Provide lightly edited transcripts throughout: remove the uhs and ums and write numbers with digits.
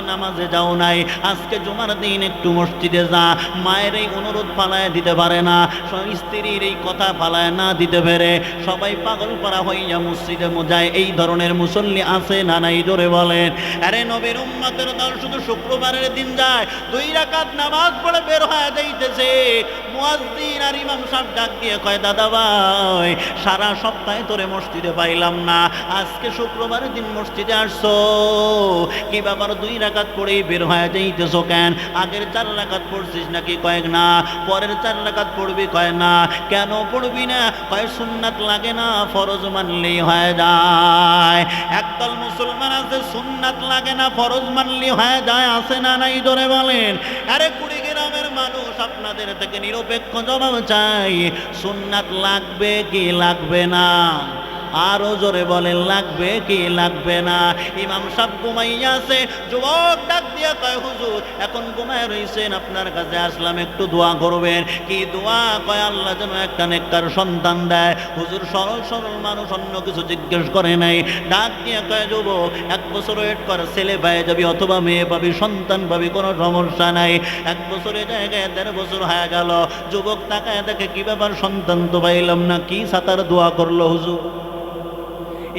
নামাজে যাও নাই, আজকে জুমার দিন একটু মসজিদে যা। মায়ের এই অনুরোধ ফালায় দিতে পারে না, স্ত্রীর এই কথা ফালায় না দিতে পেরে সবাই পাগল পারা হইয়া মসজিদে যায়। এই ধরনের মুসল্লি আছে না নাই? জোরে বলেন। আরে নবীর উম্মতের দল শুধু শুক্রবারের দিন যায়, 2 রাকাত নামাজ পড়ে বের হয়ে যাইতেছে। মুয়াজ্জিন আর ইমাম সাহেব ডাক দিয়ে কয়, দাদা ভাই, সারা সপ্তাহে তোরে মসজিদে পাইলাম না, আজকে শুক্রবারের দিন মসজিদে আসছো, কি ব্যাপার 2 রাকাত পড়েই বের হয়ে যাইতেছো কেন? আগের 4 রাকাত পড়ছিস নাকি? কয়েক না। পরের 4 রাকাত পড়বি? কয় না। কেন পড়বি না? কয় সুন্নাত লাগে না, ফরজ মানলেই হয়ে যায়। একদল মুসলমান আছে সুন্নাত লাগে না, ফরজ মানলেই হয়ে যায়। আছে না নাই? জোরে বলেন। আরে কুড়িগ্রামের মানুষ আপনাদের থেকে নিরপেক্ষ জবাব চাই, সুন্নাত লাগবে কি লাগবে না? আরো জোরে বলেন, লাগবে কি লাগবে না? ইমাম সাহেব ঘুমাইয়া আছে, যুবক ডাক দিয়া কয়, হুজুর এখন ঘুমায় রইছেন, আপনার কাছে আসলাম, একটু দোয়া করবেন। কি দোয়া? কয় আল্লাহ যেন একটা নেককার সন্তান দেয়। হুজুর সরল সরল মানুষ, অন্য কিছু জিজ্ঞেস করে নাই। ডাক দিয়া কয়, যুবক 1 বছর ওয়েট কর, ছেলে পেয়ে যাবি অথবা মেয়ে পাবি, সন্তান পাবি, কোনো সমস্যা নাই। 1 বছরের জায়গায় 1.5 বছর হয়ে গেল। যুবক তাকায় দেখে, কি ব্যাপার, সন্তান তো পাইলাম না, কি সাতার দোয়া করলো হুজুর?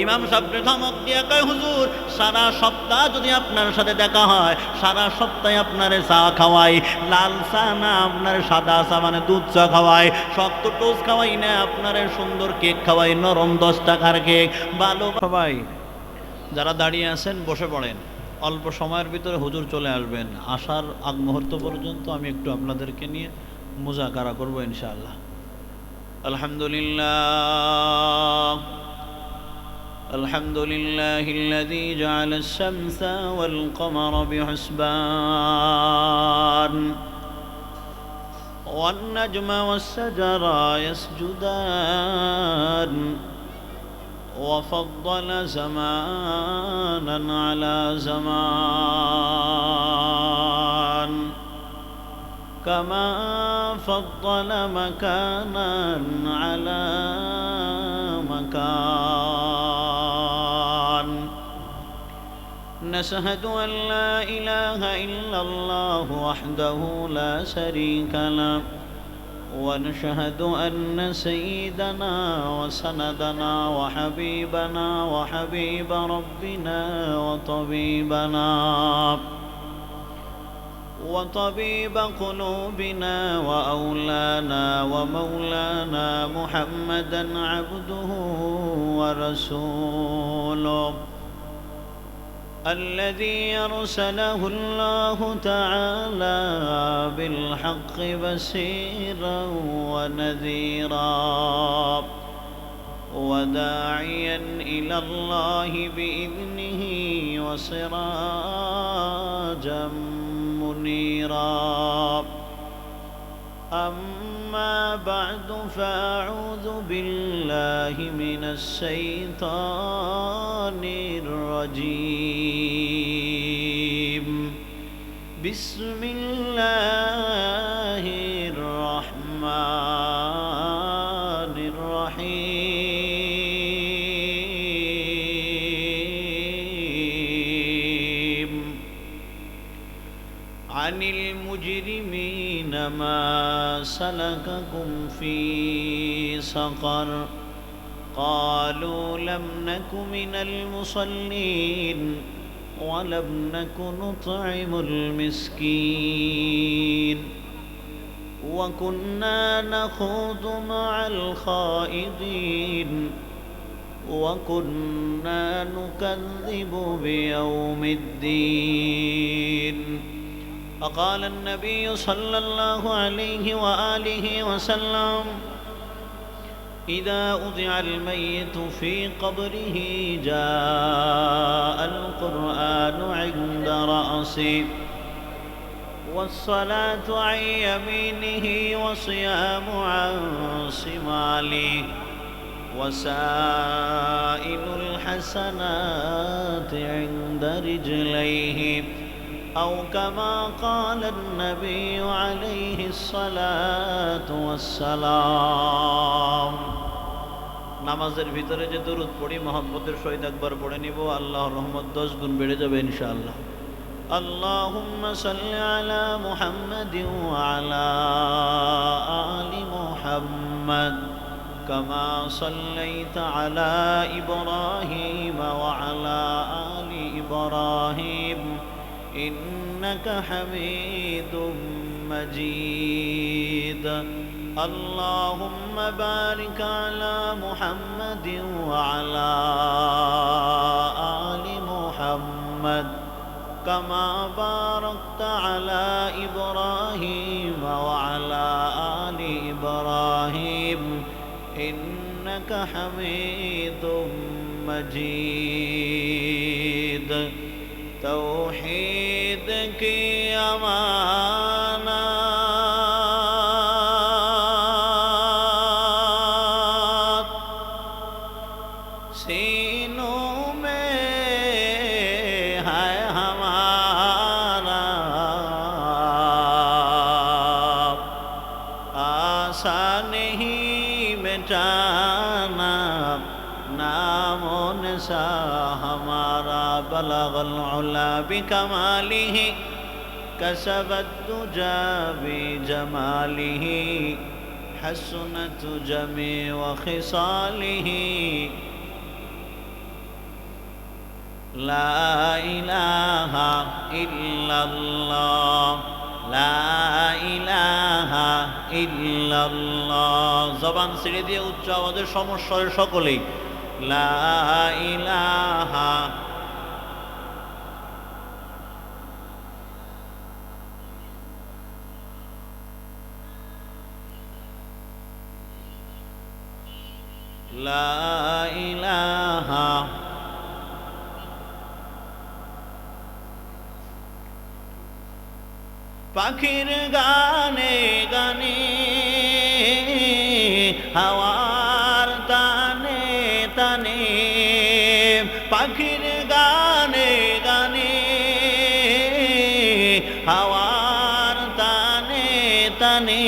ইমাম সাহেবকে ধমক দিয়ে কয়, হুজুর সারা সপ্তাহ যদি আপনার সাথে দেখা হয়, সারা সপ্তাহে আপনারে চা খাওয়াই, লাল চা না, আপনার সাদা চা মানে দুধ চা খাওয়াই, শক্ত টোস্ট খাওয়াই না, আপনারে সুন্দর কেক খাওয়াই, নরম 10 টাকার কেক, ভালো। সবাই যারা দাঁড়িয়ে আছেন বসে পড়েন, অল্প সময়ের ভিতরে হুজুর চলে আসবেন। আসার আগ মুহূর্ত পর্যন্ত আমি একটু আপনাদেরকে নিয়ে মুজাকারা করবো ইনশাআল্লাহ। আলহামদুলিল্লাহ الحمد لله الذي جعل الشمس والقمر بحسبان والنجم والشجر يسجدان وفضل زمانا على زمان كما فضل مكانا على مكان. نشهد أن لا إله إلا الله وحده لا شريك له ونشهد أن سيدنا وسندنا وحبيبنا وحبيب ربنا وطبيب قلوبنا وأولانا ومولانا محمدا عبده ورسوله الذي أرسله الله تعالى بالحق بشيرا ونذيرا وداعيا إلى الله بإذنه وسراجا منيرا. أما بعد فأعوذ بالله من الشيطان الرجيم. بسم الله الرحمن الرحيم. عن المجرمين ما سلككم في سقر قالوا لم نك من المصلين ولم نك نطعم المسكين وكنا نخوض مع الخائضين وكنا نكذب بيوم الدين. فقال النبي صلى الله عليه وآله وسلم إذا أُضِعَ الميت في قبره جاء القرآن عند رأسه والصلاة عن يمينه وصيام عن شماله وسائل الحسنات عند رجليه أو كما قال النبي عليه الصلاة والسلام. নামাজের ভিতরে যে দরুদ পড়ি মহব্বতের সহিত একবার পড়ে নিব, আল্লাহর রহমত 10 গুণ বেড়ে যাবে ইনশাআল্লাহ। اللهم صل على محمد وعلى آل محمد كما صليت على إبراهيم وعلى آل إبراهيم إنك حميد مجيد اللهم بارك على محمد وعلى آل محمد كما باركت على إبراهيم وعلى آل إبراهيم إنك حميد مجيد توحيد کی امانات سینوں میں ہے ہمارا آسان نہیں مٹانا نام و نسا ہمارا بلغ العلا بکمالہ کسب الدجا بجمالہ حسنت جمیع خصالہ لا الہ الا اللہ لا الہ الا اللہ জবান ছেড়ে দিয়ে উচ্চ আওয়াজে সমস্বরে সকলেই লা ইলাহা লা ইলাহা পাখির গানে গানে হাওয়ার তানে তানে পাখির গানে গানে হাওয়ার তানে তানে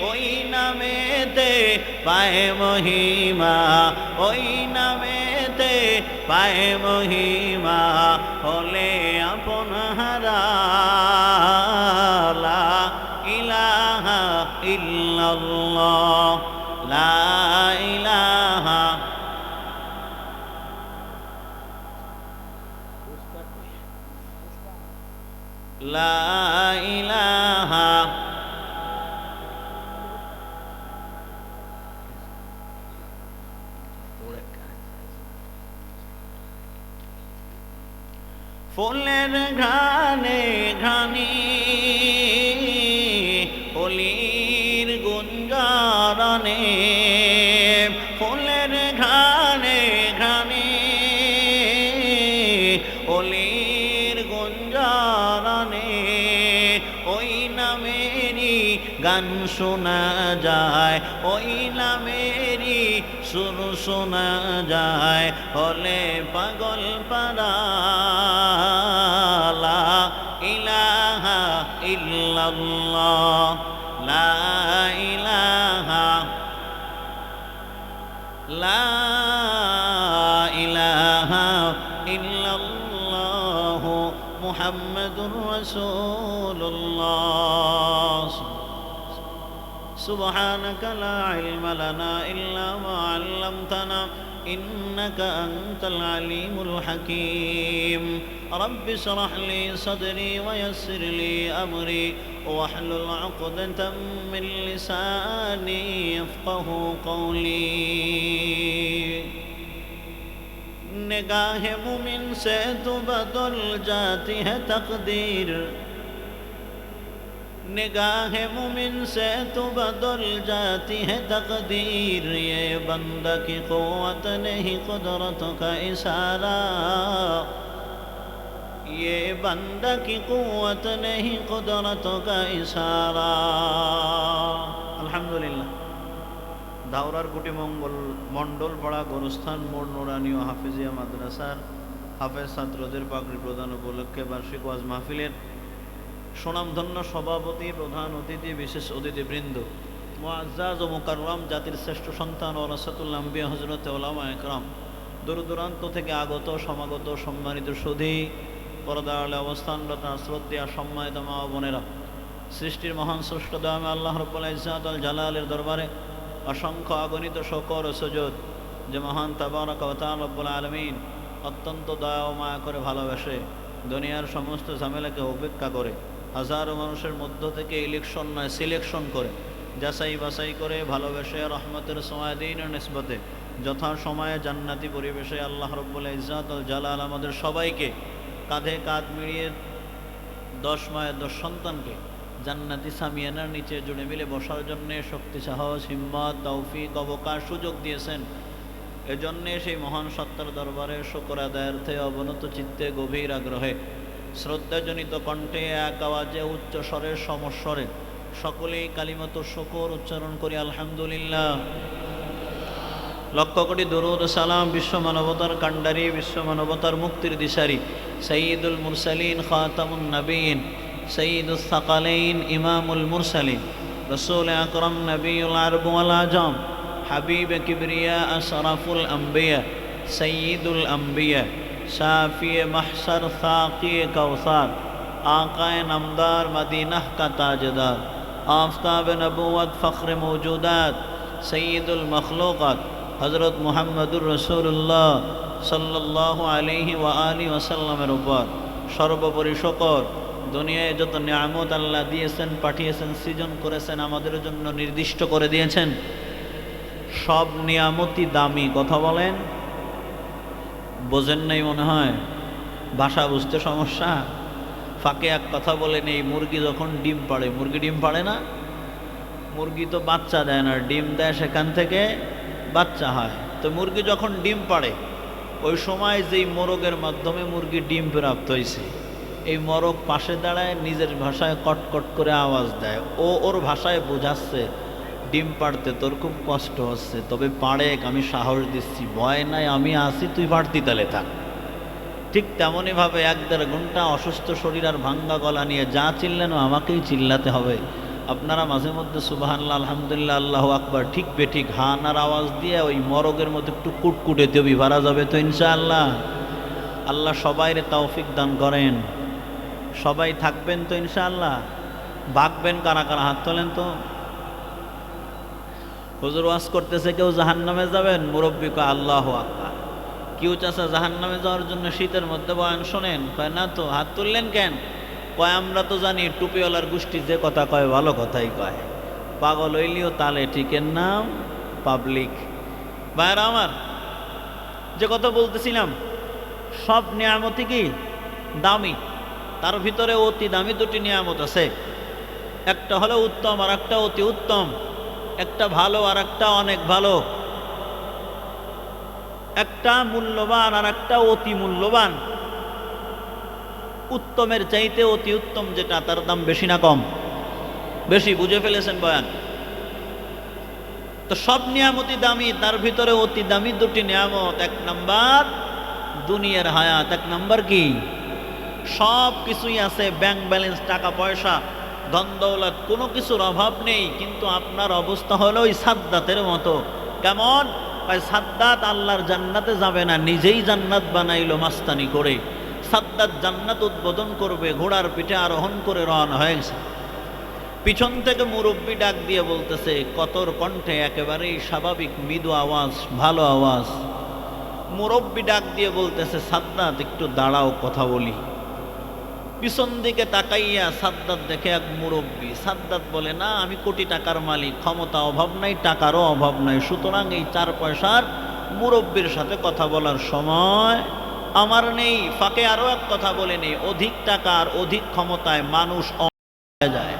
ওই নামেতে পায় মহিমা ওই নামেতে পায় মহিমা হলে আপন হারা লা ইলাহা ইল্লাল্লাহ লা ইলাহা লা ইলাহা ফুলের ঘ্রাণে ঘ্রাণী অলির গুঞ্জরণে ফুলের ঘ্রাণে ঘ্রাণে অলির গুঞ্জরণে ওই নামেরই গান শোনা যায় ওই নামেরই সুর শোনা যায় হলে পাগল পারা লা ইলাহা ইল্লাল্লাহ লা ইলাহা লা ইলাহা ইল্লাল্লাহ মুহাম্মাদুর রাসূলুল্লাহ سبحانك لا علم لنا إلا ما علمتنا إنك أنت العليم الحكيم رب اشرح لي صدري ويسر لي أمري واحلل عقدة من لساني يفقه قولي نگاہ مومن سے تو بدل جاتی ہے تقدیر निगाह मुमिन से तो बदल जाती है तकदीर ये बंदा की क़ुव्वत नहीं कुदरत का इशारा ये बंदा की क़ुव्वत नहीं कुदरत का इशारा अल्हम्दुलिल्लाह धावरार गुटी मंगल मंडल पड़ा गोरस्थान मोड़ नुरानी व हाफिजिया माद्रासार हाफेज छात्रদের পাগড়ি প্রদান উপলক্ষে বার্ষিক ওয়াজ মাহফিলের সুনামধন্য সভাপতি প্রধান অতিথি বিশেষ অতিথিবৃন্দ মুআজ্জাজ ও মুকাররম জাতির শ্রেষ্ঠ সন্তান ওয়ারাসাতুল আম্বিয়া হযরত উলামা একরাম দূর দূরান্ত থেকে আগত সমাগত সম্মানিত সুধী পর্দার অবস্থানরত শ্রদ্ধা সম্মানিত মা ও বোনেরা, সৃষ্টির মহান স্রষ্টা দয়াময় আল্লাহ রাব্বুল ইজ্জাত আল জালালের দরবারে অসংখ্য অগণিত শকর ও সুজুদ, যে মহান তাবারক ওয়া তাআলা রব্বুল আলামিন অত্যন্ত দয়া ও মায়া করে ভালোবাসে, দুনিয়ার সমস্ত ঝামেলাকে উপেক্ষা করে হাজারো মানুষের মধ্য থেকে ইলেকশন নয় সিলেকশন করে যাচাই বাছাই করে ভালোবেসে রহমতের সমাদিনের নিসবতে যথা সময়ে জান্নাতি পরিবেশে আল্লাহ রাব্বুল ইজ্জাত আল জালাল আমাদের সবাইকে কাঁধে কাঁধ মিলিয়ে 10 মায়ের 10 সন্তানকে জান্নাতি সামিয়ানার নিচে জুড়ে মিলে বসার জন্য শক্তি, সাহস, হিম্মত, তৌফিক, অবকাশ, সুযোগ দিয়েছেন। এজন্যে সেই মহান সত্তার দরবারে শুকর আদায়ার্থে অবনত চিত্তে গভীর আগ্রহে শ্রদ্ধাজনিত কণ্ঠে এক আওয়াজে উচ্চ স্বরের সমস্বরে সকলেই কালিমাত শুকর উচ্চারণ করি আলহামদুলিল্লাহ। লক্ষ কোটি দরুদ সালাম বিশ্ব মানবতার কাণ্ডারি, বিশ্ব মানবতার মুক্তির দিশারি সৈয়দুল মুরসালিন, খাতামুন নবীন, সৈয়দুস সাকালাইন, ইমামুল মুরসালিন, রসুল আকরম, নবীউল আরব ওয়াল আজম, হাবিব কিবরিয়া, আশরাফুল আম্বিয়া, সৈয়দুল আম্বিয়া, শাফিয়ে মাহশর, সাকিয়ে কাউসার, आकाए नामदार, मदीना का ताजदार, आफताब नबूवत, फ़ख्र मौजूदात, सैयदुल मखलूक़ात, हज़रत मुहम्मदुर रसूलुल्लाह सल्लल्लाहु अलैहि व आलिहि वसल्लमेर उपর সর্বোপরি শকর। দুনিয়ায় যত নিয়ামত আল্লাহ দিয়েছেন, পাঠিয়েছেন, সৃজন করেছেন, আমাদের জন্য নির্দিষ্ট করে দিয়েছেন, সব নিয়ামতই দামি। কথা বলেন, বোঝেন নাই মনে হয়, ভাষা বুঝতে সমস্যা। ফাঁকে এক কথা বলে নেই, মুরগি যখন ডিম পাড়ে, মুরগি ডিম পাড়ে না, মুরগি তো বাচ্চা দেয় না, ডিম দেয়, সেখান থেকে বাচ্চা হয়। তো মুরগি যখন ডিম পাড়ে ওই সময় যেই মোরগের মাধ্যমে মুরগি ডিম প্রাপ্ত হয়েছে, এই মোরগ পাশে দাঁড়ায় নিজের ভাষায় কটকট করে আওয়াজ দেয়। ও ওর ভাষায় বোঝাচ্ছে ডিম পাড়তে তোর খুব কষ্ট হচ্ছে, তবে পাড়ে আমি সাহস দিচ্ছি, ভয় নাই, আমি আসি, তুই পাড়তি তালে থাক। ঠিক তেমনইভাবে 1-1.5 ঘন্টা অসুস্থ শরীর আর ভাঙ্গা গলা নিয়ে যা চিল্লেন আমাকেই চিল্লাতে হবে। আপনারা মাঝে মধ্যে সুবহানাল্লাহ, আলহামদুলিল্লাহ, আল্লাহু আকবার ঠিক বেঠিক হানার আওয়াজ দিয়ে ওই মরগের মতো একটু কুটকুটে দেবি ভাড়া যাবে তো ইনশাআল্লাহ। আল্লাহ সবাইরে তৌফিক দান করেন। সবাই থাকবেন তো ইনশাআল্লাহ। ভাগবেন কারা কারা, হাত তোলেন তো। হুজুর ওয়াজ করতেছে, কেউ জাহান্নামে যাবেন, মুরব্বী কয় আল্লাহু আকবার। কেউ চাষা জাহান্নামে যাওয়ার জন্য শীতের মধ্যে বয়ান শোনেন, কয় না তো। হাত তুললেন কেন? কয় আমরা তো জানি টুপিওয়ালার গোষ্ঠী যে কথা কয় ভালো কথাই কয়, পাগল হইলিও তালে ঠিকের নাম পাবলিক। ভাইরা আমার, যে কথা বলতেছিলাম, সব নিয়ামতই কি দামি, তার ভিতরে অতি দামি 2টি নিয়ামত আছে। একটা হলো উত্তম আর একটা অতি উত্তম, একটা ভালো আর একটা অনেক ভালো, একটা মূল্যবান আর একটা অতি মূল্যবান। উত্তমের চাইতে অতি উত্তম যেটা, তার দাম বেশি না কম? বেশি। বুঝে ফেলেছেন বয়ান? তো সব নিয়ামতই দামি, তার ভিতরে অতি দামি 2টি নিয়ামত। 1 নাম্বার দুনিয়ার হায়াত, 1 নাম্বার কি? সব কিছুই আছে, ব্যাংক ব্যালেন্স, টাকা পয়সা, ধন দৌলত, কোনো কিছুর অভাব নেই, কিন্তু আপনার অবস্থা হলো ওই সাদ্দাতের মতো। কেমন? সাদ্দাত আল্লাহর জান্নাতে যাবে না, নিজেই জান্নাত বানাইলো মাস্তানি করে। সাদ্দাত জান্নাত উদ্বোধন করবে, ঘোড়ার পিঠে আরোহণ করে রওনা হয়েছে। পিছন থেকে মুরব্বী ডাক দিয়ে বলতেছে কতর কণ্ঠে, একেবারেই স্বাভাবিক মৃদু আওয়াজ, ভালো আওয়াজ। মুরব্বী ডাক দিয়ে বলতেছে, সাদ্দাত একটু দাঁড়াও, কথা বলি। পিছন দিকে তাকাইয়া সাদ্দাত দেখে এক মুরব্বী। সাদ্দাত বলে, না, আমি কোটি টাকার মালিক, ক্ষমতা অভাব নাই, টাকারও অভাব নাই, সুতরাং এই 4 পয়সার মুরব্বীর সাথে কথা বলার সময় আমার নেই। ফাঁকে আরো এক কথা বলে নেই, অধিক টাকা আর অধিক ক্ষমতায় মানুষ হয়ে যায়।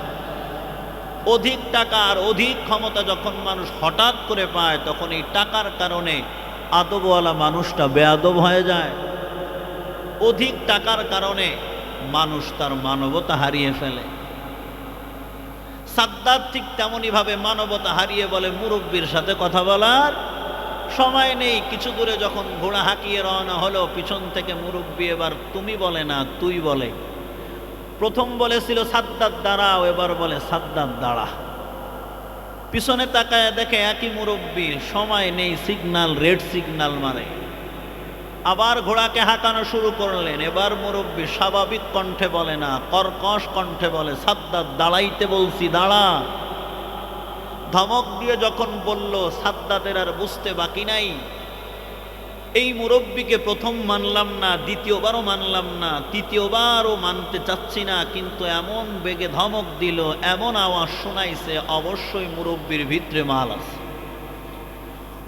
অধিক টাকা আর অধিক ক্ষমতা যখন মানুষ হঠাৎ করে পায়, তখন এই টাকার কারণে আদবওয়ালা মানুষটা বেয়াদব হয়ে যায়। অধিক টাকার কারণে মানুষ তার মানবতা হারিয়ে ফেলে। সাদ্দাত ঠিক তেমনই ভাবে মানবতা হারিয়ে বলে, মুরব্বীর সাথে কথা বলার সময় নেই। কিছু দূরে যখন ঘোড়া হাঁকিয়ে রওনা হলো, পিছন থেকে মুরব্বী এবার তুমি বলে না তুই বলে। প্রথম বলেছিল সাদ্দাত দাঁড়াও, এবার বলে সাদ্দাত দাঁড়া। পিছনে তাকায় দেখে একই মুরব্বী, সময় নেই, সিগন্যাল, রেড সিগন্যাল মারে। আবার ঘোড়াকে হাঁকানো শুরু করলেন। এবার মুরব্বী স্বাভাবিক কণ্ঠে বলে না, কর্কশ কণ্ঠে বলে, সাদ্দাত দাঁড়াইতে বলছি, দাঁড়া। ধমক দিয়ে যখন বলল, সাদ্দাতের আর বুঝতে বাকি নাই। এই মুরব্বীকে প্রথম মানলাম না, দ্বিতীয়বারও মানলাম না, তৃতীয়বারও মানতে চাচ্ছি না, কিন্তু এমন বেগে ধমক দিল, এমন আওয়াজ শোনাইছে, অবশ্যই মুরব্বীর ভিতরে মাল আছে।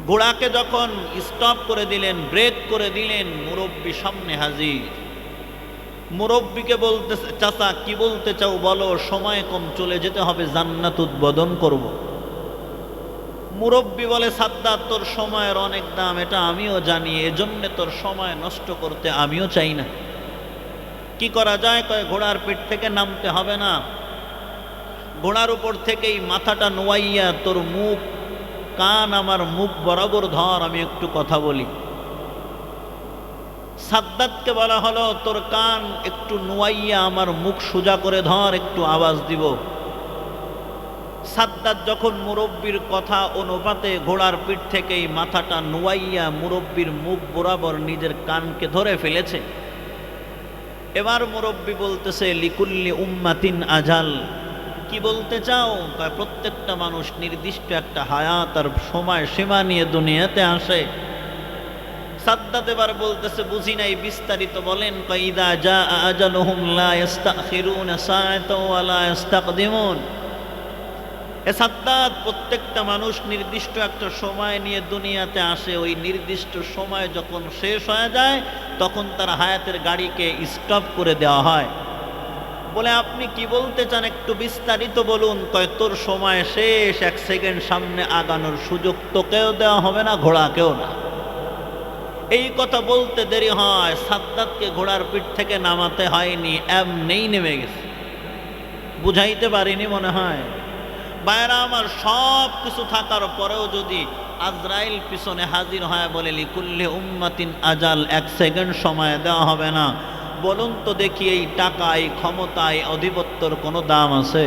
ঘোড়াকে যখন স্টপ করে দিলেন, ব্রেক করে দিলেন, মুরব্বী সামনে হাজির। মুরব্বীকে বলতেছে, চাচা কি বলতে চাও বলো, সময় কম, চলে যেতে হবে, জান্নাত উদ্বোধন করব। মুরব্বী বলে, সাদ্দাত তোর সময়ের অনেক দাম, এটা আমিও জানি, এজন্য তোর সময় নষ্ট করতে আমিও চাই না। কি করা যায়? কয় ঘোড়ার পিঠ থেকে নামতে হবে না, ঘোড়ার উপর থেকেই মাথাটা নোয়াইয়া তোর মুখ কান আমার মুখ বরাবর ধর, আমি একটু কথা বলি। সাদ্দাতকে বলা হলো, তোর কান একটু নোয়াইয়া আমার মুখ সোজা করে ধর, একটু আওয়াজ দিব। সাদ্দাত যখন মুরব্বীর কথা অনুপাতে ঘোড়ার পিঠ থেকেই মাথাটা নোয়াইয়া মুরব্বীর মুখ বরাবর নিজের কানকে ধরে ফেলেছে। এবার মুরব্বী বলতেছে, লিকুল্লি উম্মাতিন আজাল। কি বলতে চাও? প্রত্যেকটা মানুষ নির্দিষ্ট একটা হায়াত আর সময় সীমা নিয়ে দুনিয়াতে আসে। সাদ্দাত এবার বলতেছে, বুঝি নাই, বিস্তারিত বলেন। ইদা জা আজালুহুম লা ইস্তাখিরুনা সাআতাও ওয়া লা ইস্তাকদিমুন। এ সাদ্দাত, প্রত্যেকটা মানুষ নির্দিষ্ট একটা সময় নিয়ে দুনিয়াতে আসে, ওই নির্দিষ্ট সময় যখন শেষ হয়ে যায় তখন তার হায়াতের গাড়িকে স্টপ করে দেওয়া হয়। বলে, আপনি কি বলতে চান, একটু বিস্তারিত বলুন। কয়, তোর সময় শেষ, এক সেকেন্ড সামনে আগানোর সুযোগ তোকেও দেওয়া হবে না, ঘোড়াকেও না। এই কথা বলতে দেরি হয়, সাদ্দাতকে ঘোড়ার পিঠ থেকে নামাতে হয়নি, এমনিই নেমে গেছে। বুঝাইতে পারিনি মনে হয়। বাইরা আমার, সব কিছু থাকার পরেও যদি আজরাইল পিছনে হাজির হয়, বলে লিকুল্লি উম্মাতিন আজাল, এক সেকেন্ড সময় দেওয়া হবে না, বলুন তো দেখি এই টাকায়, ক্ষমতায়, আধিপত্যর কোনো দাম আছে?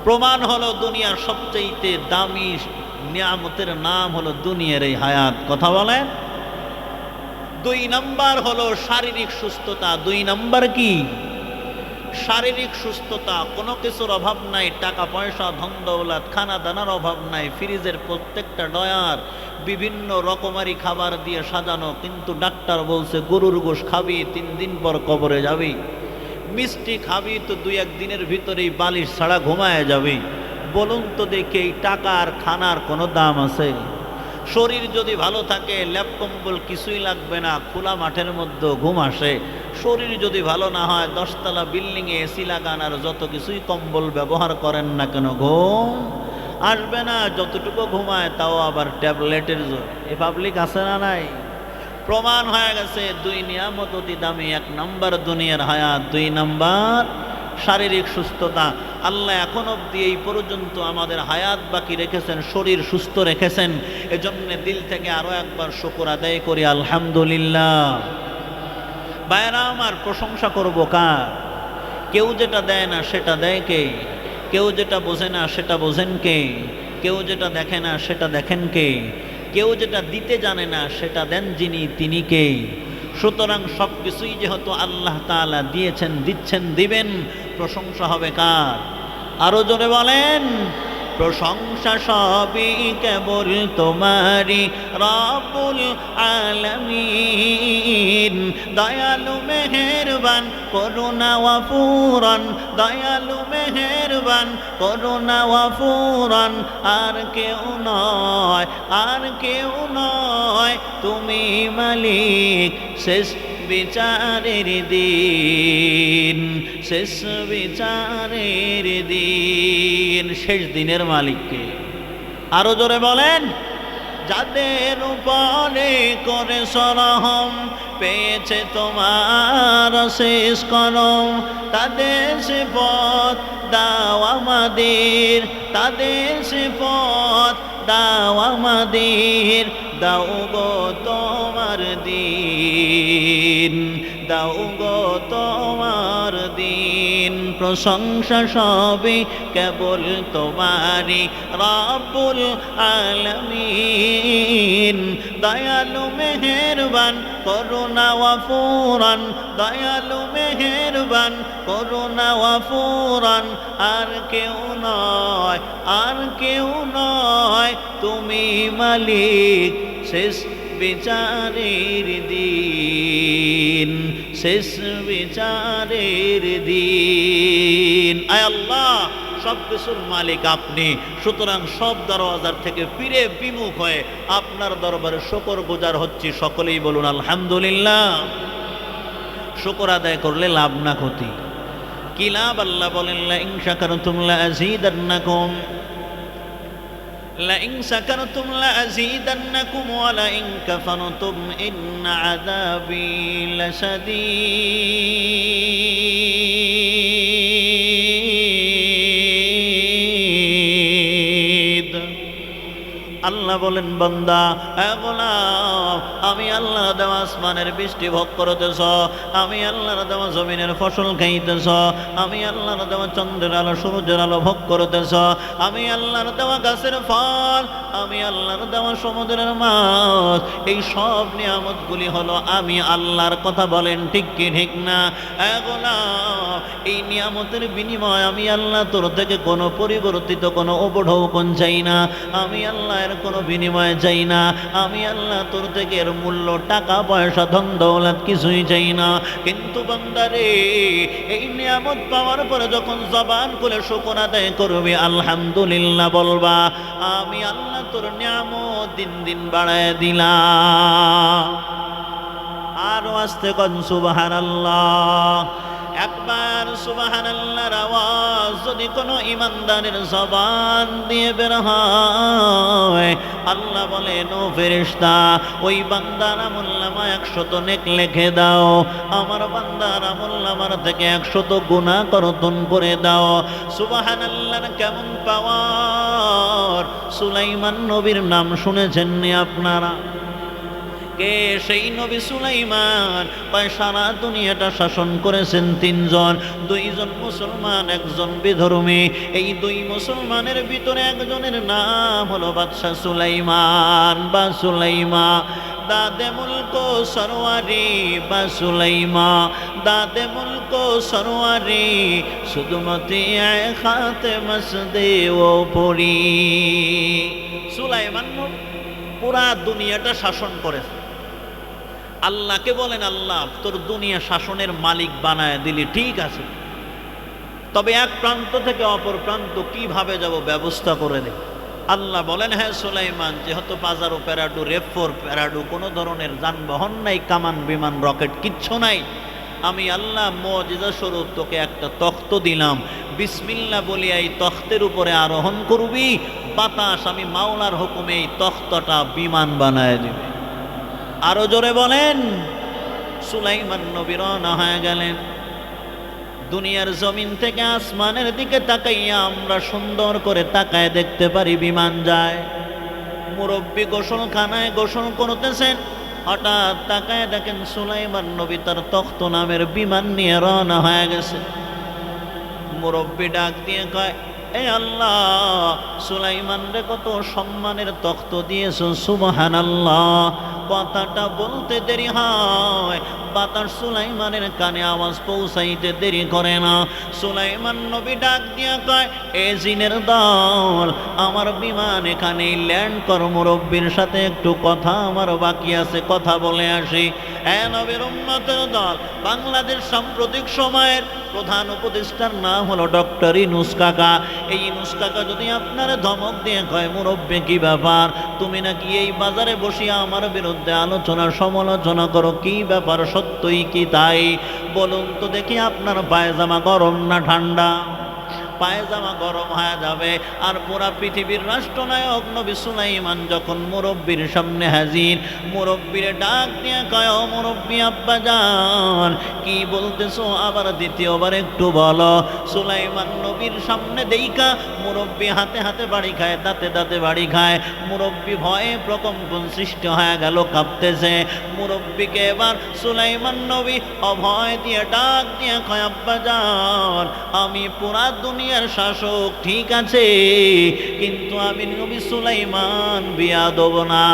প্রমাণ হলো দুনিয়ার সবচেয়ে দামি নিয়ামতের নাম হলো দুনিয়ার এই হায়াত। কথা বলেন। 2 নাম্বার হলো শারীরিক সুস্থতা। 2 নাম্বার কি? শারীরিক সুস্থতা। কোনো কিছুর অভাব নাই, টাকা পয়সা, ধন দৌলত, খানা দানার অভাব নাই, ফ্রিজের প্রত্যেকটা ডয়ার বিভিন্ন রকমারি খাবার দিয়ে সাজানো, কিন্তু ডাক্তার বলছে গরুর গোশ খাবি, 3 দিন পর কবরে যাবি। মিষ্টি খাবি তো 2-1 দিনের ভিতরেই বালিশ ছাড়া ঘুমায় যাবি। বলুন তো দেখি, এই টাকার খানার কোনো দাম আছে? শরীর যদি ভালো থাকে, ল্যাপ কম্বল কিছুই লাগবে না, খোলা মাঠের মধ্যে ঘুম আসে। শরীর যদি ভালো না হয়, 10 তলা বিল্ডিংয়ে এসি লাগান আর যত কিছুই কম্বল ব্যবহার করেন না কেন, ঘুম আসবে না। যতটুকু ঘুমায় তাও আবার ট্যাবলেটের জোর। এ পাবলিক আছে না নাই? প্রমাণ হয়ে গেছে 2 নিয়ামত অতি দামি। 1 নাম্বার দুনিয়ার হায়াত, 2 নাম্বার শারীরিক সুস্থতা। আল্লাহ এখন অবধি এই পর্যন্ত আমাদের হায়াত বাকি রেখেছেন, শরীর সুস্থ রেখেছেন, এজন্য দিল থেকে আরো একবার শুকর আদায় করি, আলহামদুলিল্লাহ। ভাইরা আমার, প্রশংসা করব কার? কেউ যেটা দেয় না সেটা দেয় কে? কেউ যেটা বোঝে না সেটা বোঝেন কে? কেউ যেটা দেখে না সেটা দেখেন কে? কেউ যেটা দিতে জানে না সেটা দেন যিনি, তিনি কে? সুতরাং সব কিছুই যেহেতু আল্লাহ তাআলা দিয়েছেন, দিচ্ছেন, দিবেন, প্রশংসা হবে কার? আরো জোরে বলেন। প্রশংসা সবই কেবল তোমারই, রব্বুল আলামিন। দয়ালু মেহেরবান, করুণা ওয়াফুরান, দয়ালু মেহেরবান, করুণা ওয়াফুরান। আর কেউ নয়, আর কেউ নয়, তুমি মালিক শেষ বিচারের দিন, শেষ বিচারের দিন। শেষ দিনের মালিককে আরো জোরে বলেন। যাদের উপরে করে সরহম, পেয়েছে তোমার শেষ করম, তাদের সে পথ দাও আমাদের, তাদের সে পথ দাও আমাদের, দাও গো তোমার দিন, দাও গো তোমার দিন। প্রশংসা সবে কেবল তোমারই রব্বুল আলামিন। দয়ালু মেহেরবান করুণা ওয়াফুরান, দয়ালু মেহেরবান করুণা ওয়াফুরান। আর কেউ নয়, আর কেউ নয়, তুমি মালিক শেষ বিচারের দিন, শেষ বিচারের দিন। আয় আল্লাহ, সব কিছুর মালিক আপনি, সুতরাং সব দরওয়াজার থেকে ফিরে বিমুখ হয়ে আপনার দরবারে শুকর গুজার হচ্ছি। সকলেই বলুন আলহামদুলিল্লাহ। শুকর আদায় করলে লাভ না ক্ষতি? কি লাভ? আল্লাহ বলেন লাইন শাকারতুম লাযীদান্নাকুম, লাইন শাকারতুম লাযীদান্নাকুম ওয়া লাইন কাফারতুম ইন্না আযাবী লাশাদীদ। আল্লাহ বলেন বান্দা, গোলাম, আমি আল্লাহর দেওয়া আসমানের বৃষ্টি ভোগ করতেছ, আমি আল্লাহর দেওয়া জমিনের ফসল খাইতেছ, আমি আল্লাহর দেওয়া চন্দ্রের আলো সূর্যের আলো ভোগ করতেছ, আমি আল্লাহর দেওয়া গাছের ফল, আমি আল্লাহর দেওয়া সমুদ্রের মাছ, এই সব নিয়ামতগুলি হলো আমি আল্লাহর। কথা বলেন ঠিক কি ঠিক না? গোলাম, এই নিয়ামতের বিনিময় আমি আল্লাহ তোর থেকে কোনো পরিবর্তিত কোনো উপঢৌকন চাই না, আমি আল্লাহ কোনো বিনিময় চাই না, আমি আল্লাহ তোর থেকে এর মূল্য টাকা পয়সা ধন দৌলত কিছুই চাই না। কিন্তু বান্দারে, এই নিয়ামত পাওয়ার পরে যখন জবান খুলে শুকর আদায় করবে, আলহামদুলিল্লাহ বলবা, আমি আল্লাহ তোর নিয়ামত দিন দিন বাড়ায় দিলাম। আরো আস্তে কোন সুবহানাল্লাহ। একবার সুবহানাল্লাহর আওয়াজ যদি কোনো ইমানদারের জবান দিয়ে বের হয়, আল্লাহ বলেন ও ফেরেশতা, ওই বান্দার আমলনামা 100 নেক লিখে দাও, আমার বান্দার আমলনামার থেকে 100 গুনাহ কর্তন করে দাও। সুবহানাল্লাহর কেমন পাওয়ার! সুলাইমান নবীর নাম শুনেছেন নি আপনারা? কে সেই নবী সুলাইমান? সারা দুনিয়াটা শাসন করেছেন 3 জন, 2 জন মুসলমান, 1 জন বিধর্মী। এই 2 মুসলমানের ভিতরে একজনের নাম হলো বাদশাহ সুলাইমান বা সুলাইমা। দাদে মুলক সরওয়ারি বা সুলাইমা, দাদে মুলক সরওয়ারি, শুধুমতি খাতে মসদে ও পড়ি। সুলাইমান পুরা দুনিয়াটা শাসন করেছে। আল্লাহকে বলেন, আল্লাহ তোর দুনিয়া শাসনের মালিক বানায় দিলি, ঠিক আছে, তবে এক প্রান্ত থেকে অপর প্রান্ত কিভাবে যাব ব্যবস্থা করে দে। আল্লাহ বলেন, হ্যাঁ সুলাইমান, যেহেতু পাজারো প্যারাডু রেফোর প্যারাডু কোনো ধরনের যানবাহন নাই, কামান বিমান রকেট কিচ্ছু নাই, আমি আল্লাহ মুজিজা স্বরূপ তোকে একটা তখ্ত দিলাম, বিসমিল্লাহ বলিয়া এই তখ্তের উপরে আরোহণ করবি, বাতাস আমি মাওলার হুকুমে এই তখ্তটা বিমান বানায় দিবে। আরো জোরে বলেন। সুলাইমান নবী রওনা হয়ে গেলেন। দুনিয়ার জমিন থেকে আসমানের দিকে তাকাইয়া আমরা সুন্দর করে তাকায় দেখতে পারি বিমান যায়। মুরব্বী গোসলখানায় গোসল করতেছেন, হঠাৎ তাকায় দেখেন সুলাইমান নবী তার তখ্ত নামের বিমান নিয়ে রওনা হয়ে গেছে। মুরব্বী ডাক দিয়ে কয়, এ আল্লাহ, সুলাইমান রে কত সম্মানের তখ্ত দিয়েছো, সুবহানাল্লাহ। কথাটা বলতে দেরি হয়, বাতাস সুলাইমানের কানে আওয়াজ পৌঁছাইতে দেরি করে না। সুলাইমান নবী ডাক দিয়া কয়, এ জিনের দল, আমার বিমান এখানে ল্যান্ড কর, মুরব্বীর সাথে একটু কথা আমার বাকি আছে, কথা বলে আসি। এ নবীর উম্মতের দল, বাংলাদেশ সাম্প্রতিক সময়ের প্রধান উপদেষ্টার নাম হলো ডক্টর ইউনূস কাকা। এই ইউনূস কাকা যদি আপনার ধমক দিয়ে কয়, মুরব্বী কি ব্যাপার, তুমি নাকি এই বাজারে বসিয়া আমার বিরুদ্ধে আলোচনা সমালোচনা করো, কি ব্যাপার, সত্যই কি তাই? বলুন তো দেখি আপনার পায়জামা গরম না ঠান্ডা? পায়জামা গরম হয়ে যাবে। আর পুরা পৃথিবীর রাষ্ট্রনায়ক নবী সুলাইমান যখন মুরব্বির সামনে হাজির, মুরব্বির ডাক দিয়ে কয়, ও মুরব্বি আব্বাজান, কি বলতেছো? আবার দ্বিতীয়বার একটু বলো। সুলাইমান নবীর সামনে দেইকা মুরব্বি হাতে হাতে বাড়ি খায়, দাঁতে দাঁতে বাড়ি খায়। মুরব্বি ভয়ে প্রকম্পন সৃষ্টি হয়ে গেল, কাঁপতেছে। মুরব্বিকে এবার সুলাইমান নবী অভয় দিয়ে ডাক দিয়ে কয়, আব্বাজান, আমি পুরা দুনিয়ার শাসক ঠিক আছে, কিন্তু আমি নবী সুলাইমান বিয়া দেব না।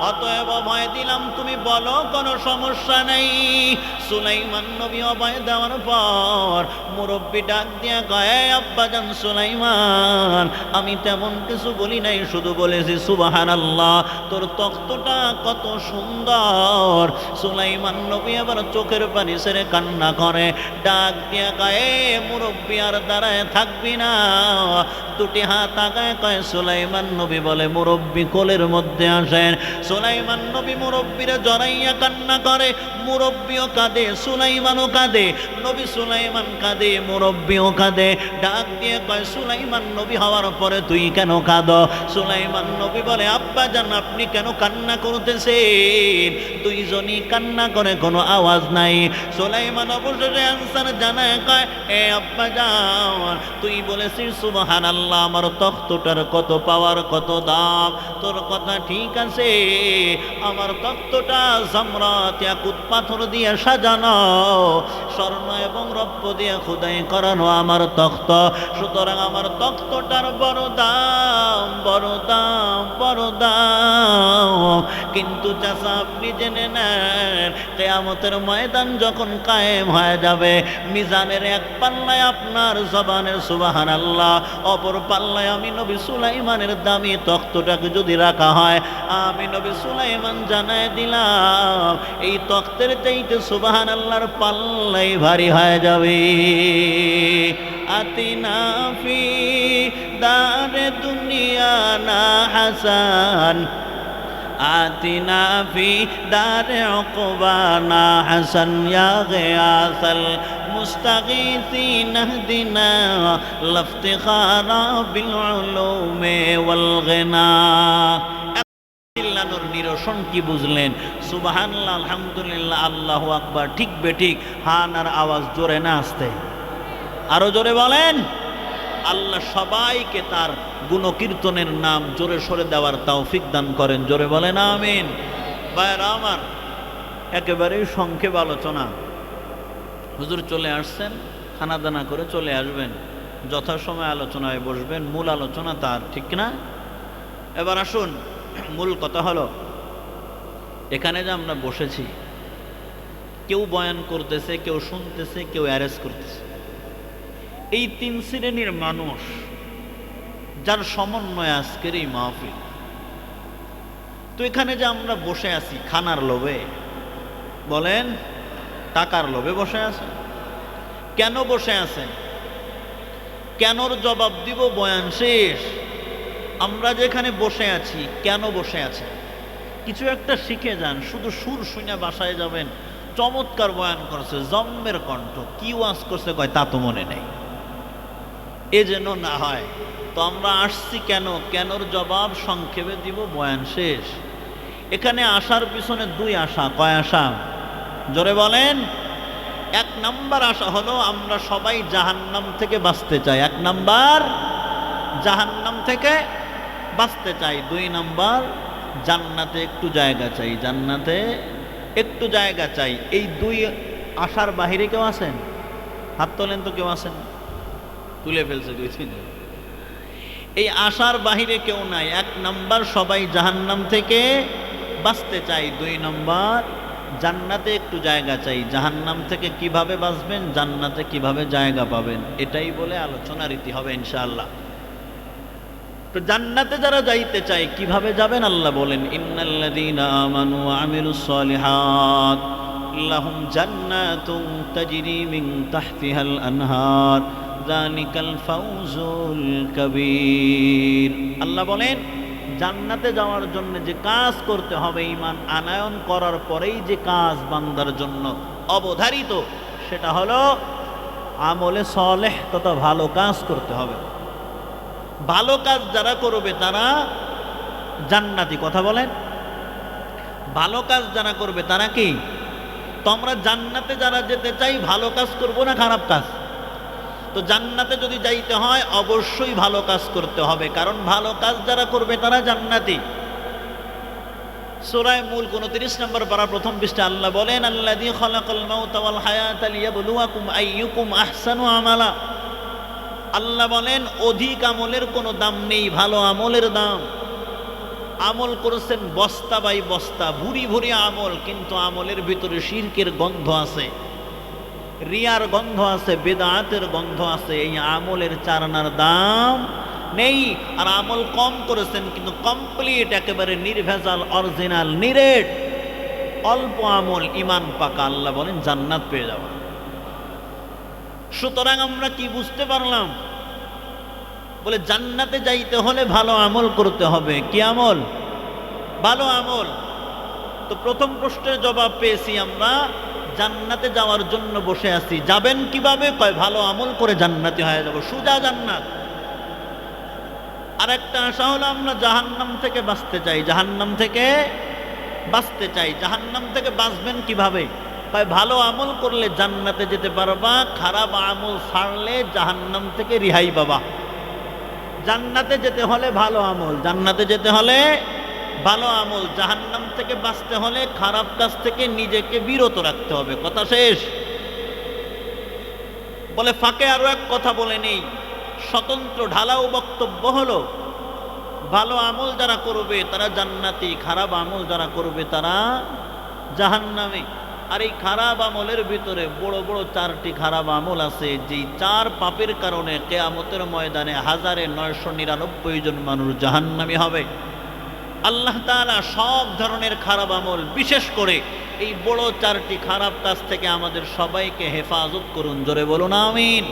অতএব অভয় দিলাম, তুমি বলো, কোনো সমস্যা নেই। সুলাইমান নবী অভয় দেওয়ার পর মুরব্বি ডাক দিয়া কয়, আব্বাজান সুলাইমান, আমি তেমন কিছু বলি নাই, শুধু বলেছি সুবহানাল্লাহ, তোর তখ্তটা কত সুন্দর। সুলাইমান নবী আবার চোখের পানি ছেড়ে কান্না করে, ডাক দিয়া কয়, মুরব্বি আর দাঁড়ায় থাকবি না? দুটি হাত আগায় কয়। সুলাইমান নবী বলে, মুরব্বি কোলের মধ্যে আসেন। সুলাইমান নবী মুরব্বিরে জড়াইয়া কান্না করে, মুরব্বিও কাঁদে, সুলাইমানও কাঁদে। নবী সুলাইমান কাঁদে, মুরব্বিও কাঁদে। ডাক দিয়ে কয়, সুলাইমান নবী হওয়ার পরে তুই কেন কাঁদো? সুলাইমান নবী বলে, আব্বাজান, আপনি কেন কান্না করতেছেন? দুইজনই কান্না করে, কোনো আওয়াজ নাই। সুলাইমান অবশেষে আনসার জানায়, কয়, এ আব্বাজান, তুই বলেছিস সুবহানাল্লাহ, আমার তখ্তটার কত পাওয়ার, কত দাম। তোর কথা ঠিক আছে, আমার তখ্তটা জামরাত ইয়াকুত পাথর দিয়ে সাজানো, স্বর্ণ এবং রৌপ্য দিয়ে খোদাই করানো আমার তখ্ত। সুতরাং আমার তখ্তটার বড় দাম, বড় দাম, বড় দাম। কিন্তু চাচা, আপনি জেনে নেন, কিয়ামতের ময়দান যখন কায়েম হয়ে যাবে, মিজানের এক পাল্লায় আপনার জবানের সুবহানাল্লাহ, অপর পাল্লায় আমি নবী সুলাইমানের দামি তখ্তটাকে যদি রাখা হয়, আমি নবী সুলাইমান জানায় দিলাম, এই তখ্তের চাইতে সুবহানাল্লাহর পাল্লাই ভারী হয়ে যাবে। আতিনা ফি দারে দুনিয়া না হাসান, আতিনা ফি দারে উকবা না হাসান, ইয়া গিয়াসাল মুস্তাগীসিন ইহদিনা লাফতিখারা বিল উলুমি ওয়াল গিনা। চিল্লানোর নিরসন কি বুঝলেন? সুবহানাল্লাহ, আলহামদুলিল্লাহ, আল্লাহু আকবার, ঠিক বেঠিক, হানার আওয়াজ জোরে না আসতে? আরো জোরে বলেন। আল্লাহ সবাইকে তার গুণকীর্তনের নাম জোরে সরে দেওয়ার তৌফিক দান করেন, জোরে বলেন আমিন। ভাইরা আমার, একেবারেই সংক্ষেপ আলোচনা। হুজুর চলে আসছেন, খানা দানা করে চলে আসবেন, যথাসময় আলোচনায় বসবেন, মূল আলোচনা তার, ঠিক না? এবার আসুন, মূল কথা হলো, এখানে যে আমরা বসেছি, কেউ বয়ান করতেছে, কেউ শুনতেছে, কেউ অ্যারেস্ট করতেছে। এই তিন শ্রেণীর মানুষ যার সমন্বয় আজকের এই মাহফিল। তো এখানে যে আমরা বসে আছি খানার লোভে, বলেন, টাকার লোভে বসে আছেন? কেন বসে আছেন? কেনর জবাব দিব বয়ান শেষ। আমরা যেখানে বসে আছি, কেন বসে আছেন? কিছু একটা শিখে যান। শুধু সুর শুনে বাসায় যাবেন, চমৎকার বয়ান করছে, জম্মের কণ্ঠ, কি ওয়াজ করছে কয় তা তো মনে নেই, এ যেন না হয়। তো আমরা আসছি কেন, কেনর জবাব সংক্ষেপে দিব, বয়ান শেষ। এখানে আসার পিছনে দুই আশা। কয় আশা? জোরে বলেন। এক নাম্বার আশা হলো আমরা সবাই জাহান্নাম থেকে বাঁচতে চাই। এক নাম্বার, জাহান্নাম থেকে বাঁচতে চাই। দুই নাম্বার, জান্নাতে একটু জায়গা চাই, জান্নাতে একটু জায়গা চাই। এই দুই আশার বাহিরে কেউ আছেন? হাত তোলেন তো। কেউ আছেন? তুলে ফেলছে দুই তিন। এই আশার বাহিরে কেউ নাই। এক নাম্বার, সবাই জাহান্নাম থেকে বাঁচতে চাই। দুই নাম্বার, জান্নাতে একটু জায়গা চাই। জাহান্নাম থেকে কিভাবে বাঁচবেন, জান্নাতে কিভাবে জায়গা পাবেন, এটাই বলে আলোচনা রীতি হবে ইনশাআল্লাহ। তো জান্নাতে যারা যাইতে চায় কিভাবে যাবেন? আল্লাহ বলেন, ইন্নাল্লাযীনা আমানু ওয়া আমিলুস সালিহাত লাহুম জান্নাতুন তাজরি মিন তাহতিহাল আনহার যালিকাল ফাউজুল কাবীর। আল্লাহ বলেন, জান্নাতে যাওয়ার জন্য যে কাজ করতে হবে, ঈমান আনয়ন করার পরেই যে কাজ বান্দার জন্য অবধারিত, সেটা হলো আমলে সলেহ তথা ভালো কাজ করতে হবে। ভালো কাজ যারা করবে তারা জান্নাতি। কথা বলেন, ভালো কাজ যারা করবে তারা কি? তোমরা জান্নাতে যারা যেতে চাই ভালো কাজ করবো না খারাপ কাজ? তো জান্নাতে যদি যাইতে হয় অবশ্যই ভালো কাজ করতে হবে, কারণ ভালো কাজ যারা করবে তারা জান্নাতি। সূরা মুলক 29 নম্বর পারা প্রথম পৃষ্ঠা আল্লাহ বলেন, আল্লাযী খালাকাল মাউতা ওয়াল হায়াতা লিয়াবলুয়াকুম আইয়ুকুম আহসানু আমালা। আল্লাহ বলেন অধিক আমলের কোনো দাম নেই, ভালো আমলের দাম। আমল করেছেন বস্তা বাই বস্তা, ভুরি ভুরি আমল, কিন্তু আমলের ভিতরে শিরকের গন্ধ আছে, রিয়ার গন্ধ আছে, বেদাতের গন্ধ আছে। এই আমলের চারানার দাম নেই। আর আমল কম করেছেন কিন্তু কমপ্লিট, একেবারে নির্ভেজাল, অরিজিনাল, নিরেট, অল্প আমল, ইমান পাকা, আল্লাহ বলেন জান্নাত পেয়ে যাওয়া। সুতরাং আমরা কি বুঝতে পারলাম? বলে জান্নাতে যাইতে হলে ভালো আমল করতে হবে। কি আমল? ভালো আমল। তো প্রথম প্রশ্নের জবাব পেয়েছি আমরা, জান্নাতে যাওয়ার জন্য বসে আছি। যাবেন কিভাবে? কয় ভালো আমল করে জান্নাতি হয়ে যাব, সোজা জান্নাত। আর একটা আশা হলো আমরা জাহান্নাম থেকে বাঁচতে চাই, জাহান্নাম থেকে বাঁচতে চাই। জাহান্নাম থেকে বাঁচবেন কিভাবে? কয় ভালো আমল করলে জান্নাতে যেতে পারবা, খারাপ আমল ছাড়লে জাহান্নাম থেকে রিহাই পাবা। জান্নাতে যেতে হলে ভালো আমল, জান্নাতে যেতে হলে ভালো আমল, জাহান্নাম থেকে বাঁচতে হলে খারাপ কাজ থেকে নিজেকে বিরত রাখতে হবে। কথা শেষ। বলে ফাঁকে আরো এক কথা বলে নেই, স্বতন্ত্র ঢালাও বক্তব্য হলো ভালো আমল যারা করবে তারা জান্নাতি, খারাপ আমল যারা করবে তারা জাহান্নামী। আর এই খারাপ আমলের ভিতরে বড় বড় 4টি খারাপ আমল আছে, যেই 4 পাপের কারণে কিয়ামতের ময়দানে 1999 জন মানুষ জাহান্নামী হবে। আল্লাহ তাআলা সব ধরনের খারাপ আমল, বিশেষ করে এই বড় 4টি খারাপ কাজ থেকে আমাদের সবাইকে হেফাজত করুন। জোরে বলুন আমিন।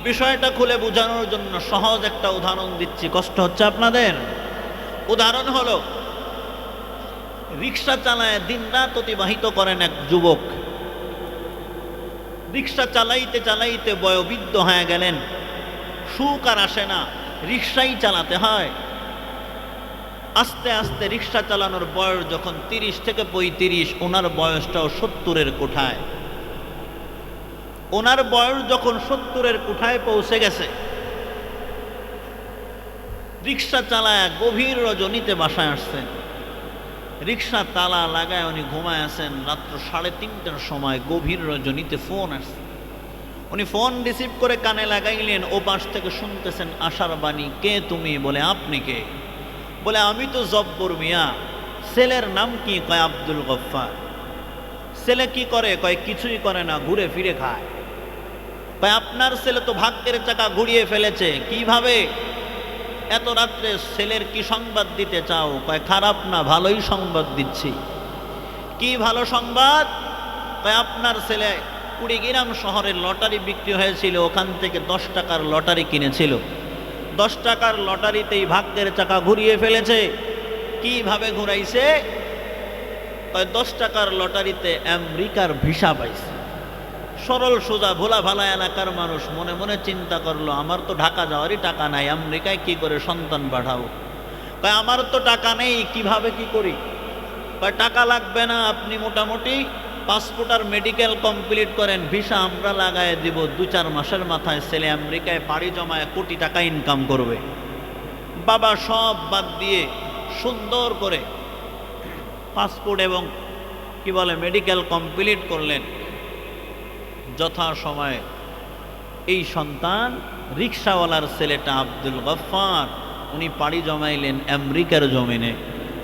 বিষয়টা খুলে বোঝানোর জন্য সহজ একটা উদাহরণ দিচ্ছি, কষ্ট হচ্ছে আপনাদের? উদাহরণ হলো, রিক্সা চালায় দিনরাত অতিবাহিত করেন এক যুবক। রিক্সা চালাইতে চালাইতে বয়োবৃদ্ধ হয়ে গেলেন, সুখ আর আসে না, রিক্সাই চালাতে হয়। আস্তে আস্তে রিক্সা চালানোর বয়স যখন 30 থেকে 35, ওনার বয়সটাও 70-এর কোঠায়। ওনার বয়স যখন 70-এর কোঠায় পৌঁছে গেছে, রিক্সা চালায় গভীর রজনীতে বাসায় আসছেন। রিক্সা তালা লাগায় উনি ঘুমায় আছেন। রাত্র 3:30টার সময় গভীর রজনীতে ফোন আসছে। উনি ফোন রিসিভ করে কানে লাগাইলেন, ও পাশ থেকে শুনতেছেন আশার বাণী। কে তুমি? বলে আপনি কে? বলে আমি তো জব্বর মিয়া। ছেলের নাম কি? কয় আব্দুল গফফার। ছেলে কি করে? কয় কিছুই করে না, ঘুরে ফিরে খায়। কয় আপনার ছেলে তো ভাগ্যের চাকা ঘুরিয়ে ফেলেছে। কিভাবে? এত রাত্রে ছেলের কি সংবাদ দিতে চাও? কয় খারাপ না, ভালোই সংবাদ দিচ্ছি। কি ভালো সংবাদ? কয় আপনার ছেলে কুড়িগ্রাম শহরের লটারি বিক্রি হয়েছিল, ওখান থেকে 10 টাকার লটারি কিনেছিল। 10 টাকার লটারিতেই ভাগ্যের চাকা ঘুরিয়ে ফেলেছে। কিভাবে ঘুরাইছে? কয় 10 টাকার লটারিতে আমেরিকার ভিসা পাইছে। সরল সোজা ভোলা ভালা এলাকার মানুষ মনে মনে চিন্তা করলো, আমার তো ঢাকা যাওয়ারই টাকা নাই, আমেরিকায় কি করে সন্তান পাঠাবো? কয় আমার তো টাকা নেই, কিভাবে কি করি? কয় টাকা লাগবে না, আপনি মোটামুটি পাসপোর্ট আর মেডিকেল কমপ্লিট করেন, ভিসা আমরা লাগায় দিব। 2-4 মাসের মাথায় ছেলে আমেরিকায় পাড়ি জমায় কোটি টাকা ইনকাম করবে। বাবা সব বাদ দিয়ে সুন্দর করে পাসপোর্ট এবং কি বলে মেডিকেল কমপ্লিট করলেন। যথা সময়ে এই সন্তান রিক্সাওয়ালার ছেলেটা আব্দুল গফফার, উনি পাড়ি জমাইলেন আমেরিকার জমিনে।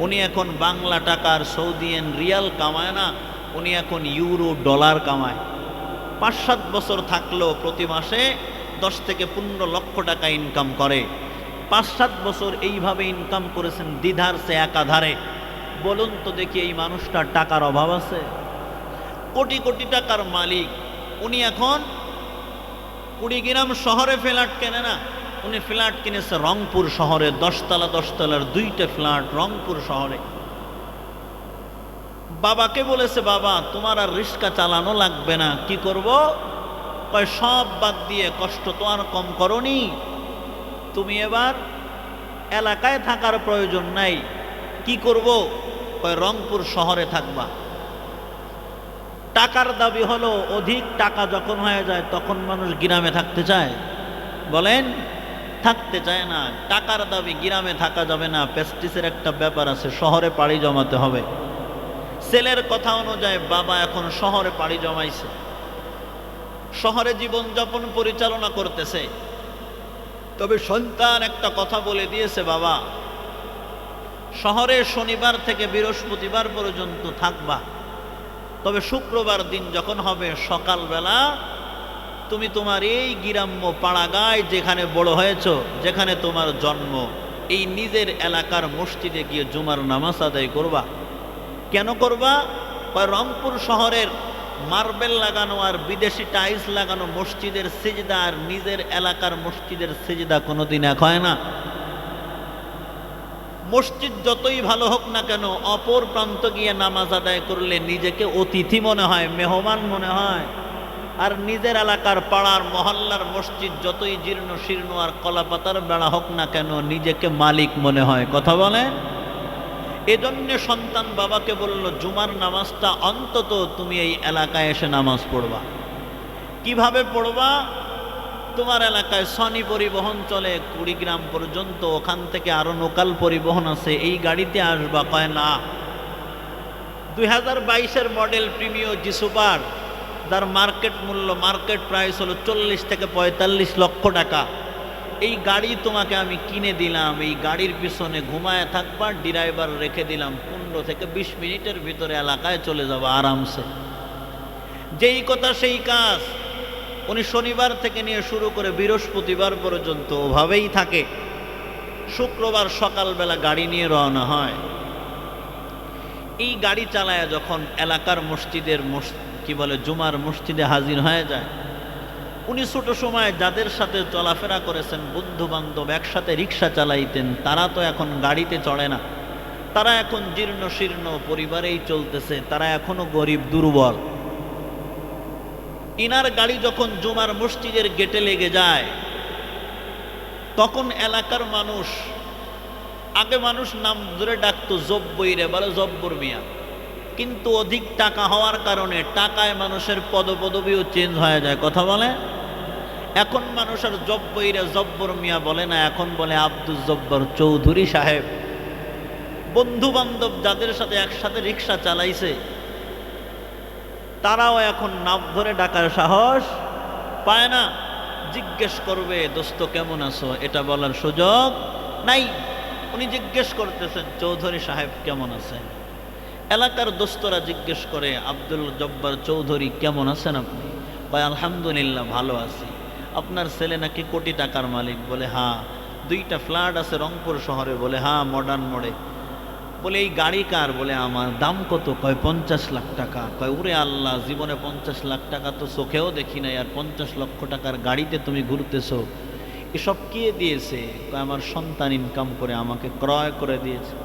উনি এখন বাংলা টাকার সৌদিয়ান রিয়াল কামায় না, উনি এখন ইউরো ডলার কামায়। 5-7 বছর থাকলেও প্রতি মাসে 10 থেকে 15 লক্ষ টাকা ইনকাম করে। 5-7 বছর এইভাবে ইনকাম করেছেন দ্বিধার সে একাধারে। বলুন তো দেখি, এই মানুষটার টাকার অভাব আছে? কোটি কোটি টাকার মালিক। উনি এখন কুড়িগ্রাম শহরে ফ্ল্যাট কেনে না, উনি ফ্ল্যাট কিনেছে রংপুর শহরে। 10 তলা 10 তলার 2টা ফ্ল্যাট রংপুর শহরে। বাবাকে বলেছে, বাবা তোমার আর রিক্সা চালানো লাগবে না। কি করব? কয় সব বাদ দিয়ে কষ্ট তো আর কম করনি, তুমি এবার এলাকায় থাকার প্রয়োজন নাই, কি করব? কয় রংপুর শহরে থাকবা। টাকার দাবি হলো অধিক টাকা যখন হয়ে যায় তখন মানুষ গ্রামে থাকতে চায়, বলেন? থাকতে চায় না। টাকার দাবি গ্রামে থাকা যাবে না, প্রেস্টিজের একটা ব্যাপার আছে, শহরে পাড়ি জমাতে হবে। ছেলের কথা অনুযায়ী বাবা এখন শহরে পাড়ি জমাইছে, শহরে জীবন যাপন পরিচালনা করতেছে। তবে সন্তান একটা কথা বলে দিয়েছে, বাবা শহরে শনিবার থেকে বৃহস্পতিবার পর্যন্ত থাকবা, তবে শুক্রবার দিন যখন হবে সকালবেলা তুমি তোমার এই গ্রাম্য পাড়াগায় যেখানে বড় হয়েছ, যেখানে তোমার জন্ম, এই নিজের এলাকার মসজিদে গিয়ে জুমার নামাজ আদায় করবা। কেন করবা? রংপুর শহরের মার্বেল লাগানো আর বিদেশি টাইলস লাগানো মসজিদের সিজদা আর নিজের এলাকার মসজিদের সিজদা কোনোদিন এক হয় না। মসজিদ যতই ভালো হোক না কেন, অপর প্রান্ত গিয়ে নামাজ আদায় করলে নিজেকে অতিথি মনে হয়, মেহমান মনে হয়। আর নিজের এলাকার পাড়ার মহল্লার মসজিদ যতই জীর্ণ শীর্ণ আর কলাপাতার বেড়া হোক না কেন, নিজেকে মালিক মনে হয়। কথা বলে? এজন্য সন্তান বাবাকে বলল, জুমার নামাজটা অন্তত তুমি এই এলাকায় এসে নামাজ পড়বা। কিভাবে পড়বা? তোমার এলাকায় সনি পরিবহন চলে কুড়িগ্রাম পর্যন্ত, ওখান থেকে আরো লোকাল পরিবহন আছে, এই গাড়িতে আসবা। কয় না, 2022-এর মডেল প্রিমিও জি সুপার, যার মার্কেট মূল্য, মার্কেট প্রাইস হলো 40 থেকে 45 লক্ষ টাকা। এই গাড়ি তোমাকে আমি কিনে দিলাম, এই গাড়ির পিছনে ঘুমায় থাকবা, ড্রাইভার রেখে দিলাম, 15 থেকে 20 মিনিটের ভিতরে এলাকায় চলে যাবা আরামসে। যেই কথা সেই কাজ। উনি শনিবার থেকে নিয়ে শুরু করে বৃহস্পতিবার পর্যন্ত ওভাবেই থাকে। শুক্রবার সকালবেলা গাড়ি নিয়ে রওনা হয়। এই গাড়ি চালায় যখন এলাকার মসজিদের কি বলে জুমার মসজিদে হাজির হয়ে যায়, উনি ছোট সময় যাদের সাথে চলাফেরা করেছেন, বন্ধু বান্ধব একসাথে রিক্সা চালাইতেন, তারা তো এখন গাড়িতে চড়ে না, তারা এখন জীর্ণ শীর্ণ পরিবারেই চলতেছে, তারা এখনো গরিব দুর্বল। ইনার গাড়ি যখন জুমার মসজিদের গেটে লেগে যায়, তখন এলাকার মানুষ, আগে মানুষ নাম ধরে ডাকতো জব্বই রে, বলে জব্বর মিয়া, কিন্তু অধিক টাকা হওয়ার কারণে টাকায় মানুষের পদপদবিও চেঞ্জ হয়ে যায়। কথা বলে? এখন মানুষ আর জব্বই রে জব্বর মিয়া বলে না, এখন বলে আব্দুল জব্বর চৌধুরী সাহেব। বন্ধু বান্ধব যাদের সাথে একসাথে রিক্সা চালাইছে, তারাও এখন নাম ধরে ডাকার সাহস পায় না। জিজ্ঞেস করবে, দোস্ত কেমন আছো, এটা বলার সুযোগ নাই। উনি জিজ্ঞেস করতেছেন, চৌধুরী সাহেব কেমন আছেন? এলাকার দোস্তরা জিজ্ঞেস করে, আব্দুল জব্বার চৌধুরী কেমন আছেন আপনি? ভাই আলহামদুলিল্লাহ ভালো আছি। আপনার ছেলে নাকি কোটি টাকার মালিক? বলে হ্যাঁ। 2টা ফ্ল্যাট আছে রংপুর শহরে? বলে হ্যাঁ, মডার্ন মোড়ে। বলে এই গাড়ি কার? বলে আমার। দাম কত? কয় 50 লাখ টাকা। কয় ওরে আল্লাহ, জীবনে 50 লাখ টাকা তো চোখেও দেখি নাই, আর 50 লক্ষ টাকার গাড়িতে তুমি ঘুরতেছো, এসব কে দিয়েছে? কয় আমার সন্তান ইনকাম করে আমাকে ক্রয় করে দিয়েছে।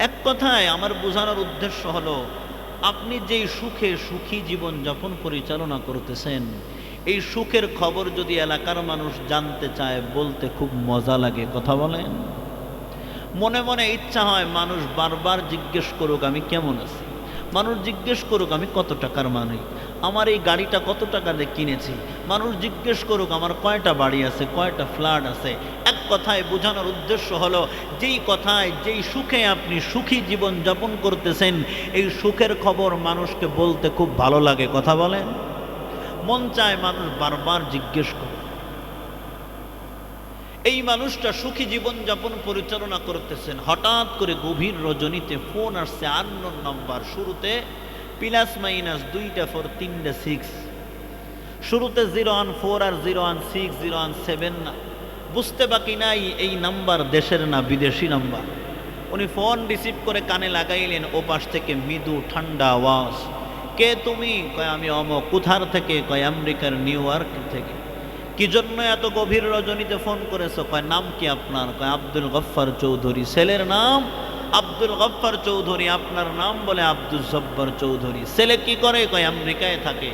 এক কথায় আমার বোঝানোর উদ্দেশ্য হলো, আপনি যেই সুখে সুখী জীবন যাপন পরিচালনা করতেছেন, এই সুখের খবর যদি এলাকার মানুষ জানতে চায়, বলতে খুব মজা লাগে। কথা বলেন? মনে মনে ইচ্ছা হয় মানুষ বারবার জিজ্ঞেস করুক আমি কেমন আছি, মানুষ জিজ্ঞেস করুক আমি কত টাকার মালিক, আমার এই গাড়িটা কত টাকা দিয়ে কিনেছি, মানুষ জিজ্ঞেস করুক আমার কয়টা বাড়ি আছে, কয়টা ফ্ল্যাট আছে। এক কথায় বোঝানোর উদ্দেশ্য হলো, যেই কথায় যেই সুখে আপনি সুখী জীবন যাপন করতেছেন, এই সুখের খবর মানুষকে বলতে খুব ভালো লাগে। কথা বলেন? মন চায় মানুষ বারবার জিজ্ঞেস করে। এই মানুষটা সুখী জীবন যাপন পরিচালনা করতেছেন, হঠাৎ করে গভীর রজনীতে ফোন আসছে, আননোন নাম্বার, শুরুতে +- 2টা 4 3টা 6, শুরুতে 014 আর 016 017 না, বুঝতে বাকি নাই এই নাম্বার দেশের না বিদেশি নাম্বার। উনি ফোন রিসিভ করে কানে লাগাইলেন, ও পাশ থেকে মৃদু ঠান্ডা আওয়াজ, কে তুমি? কয় আমি অমক। কোথার থেকে? কয় আমেরিকার নিউ ইয়র্ক থেকে। কি জন্য এত গভীর রজনীতে ফোন করেছো? কয় নাম কি আপনার? কয় আব্দুল গফফার চৌধুরী। ছেলের নাম আব্দুল গফফার চৌধুরী। আপনার নাম? বলে আব্দুল জব্বার চৌধুরী। ছেলে কি করে? কয় আমেরিকায় থাকে।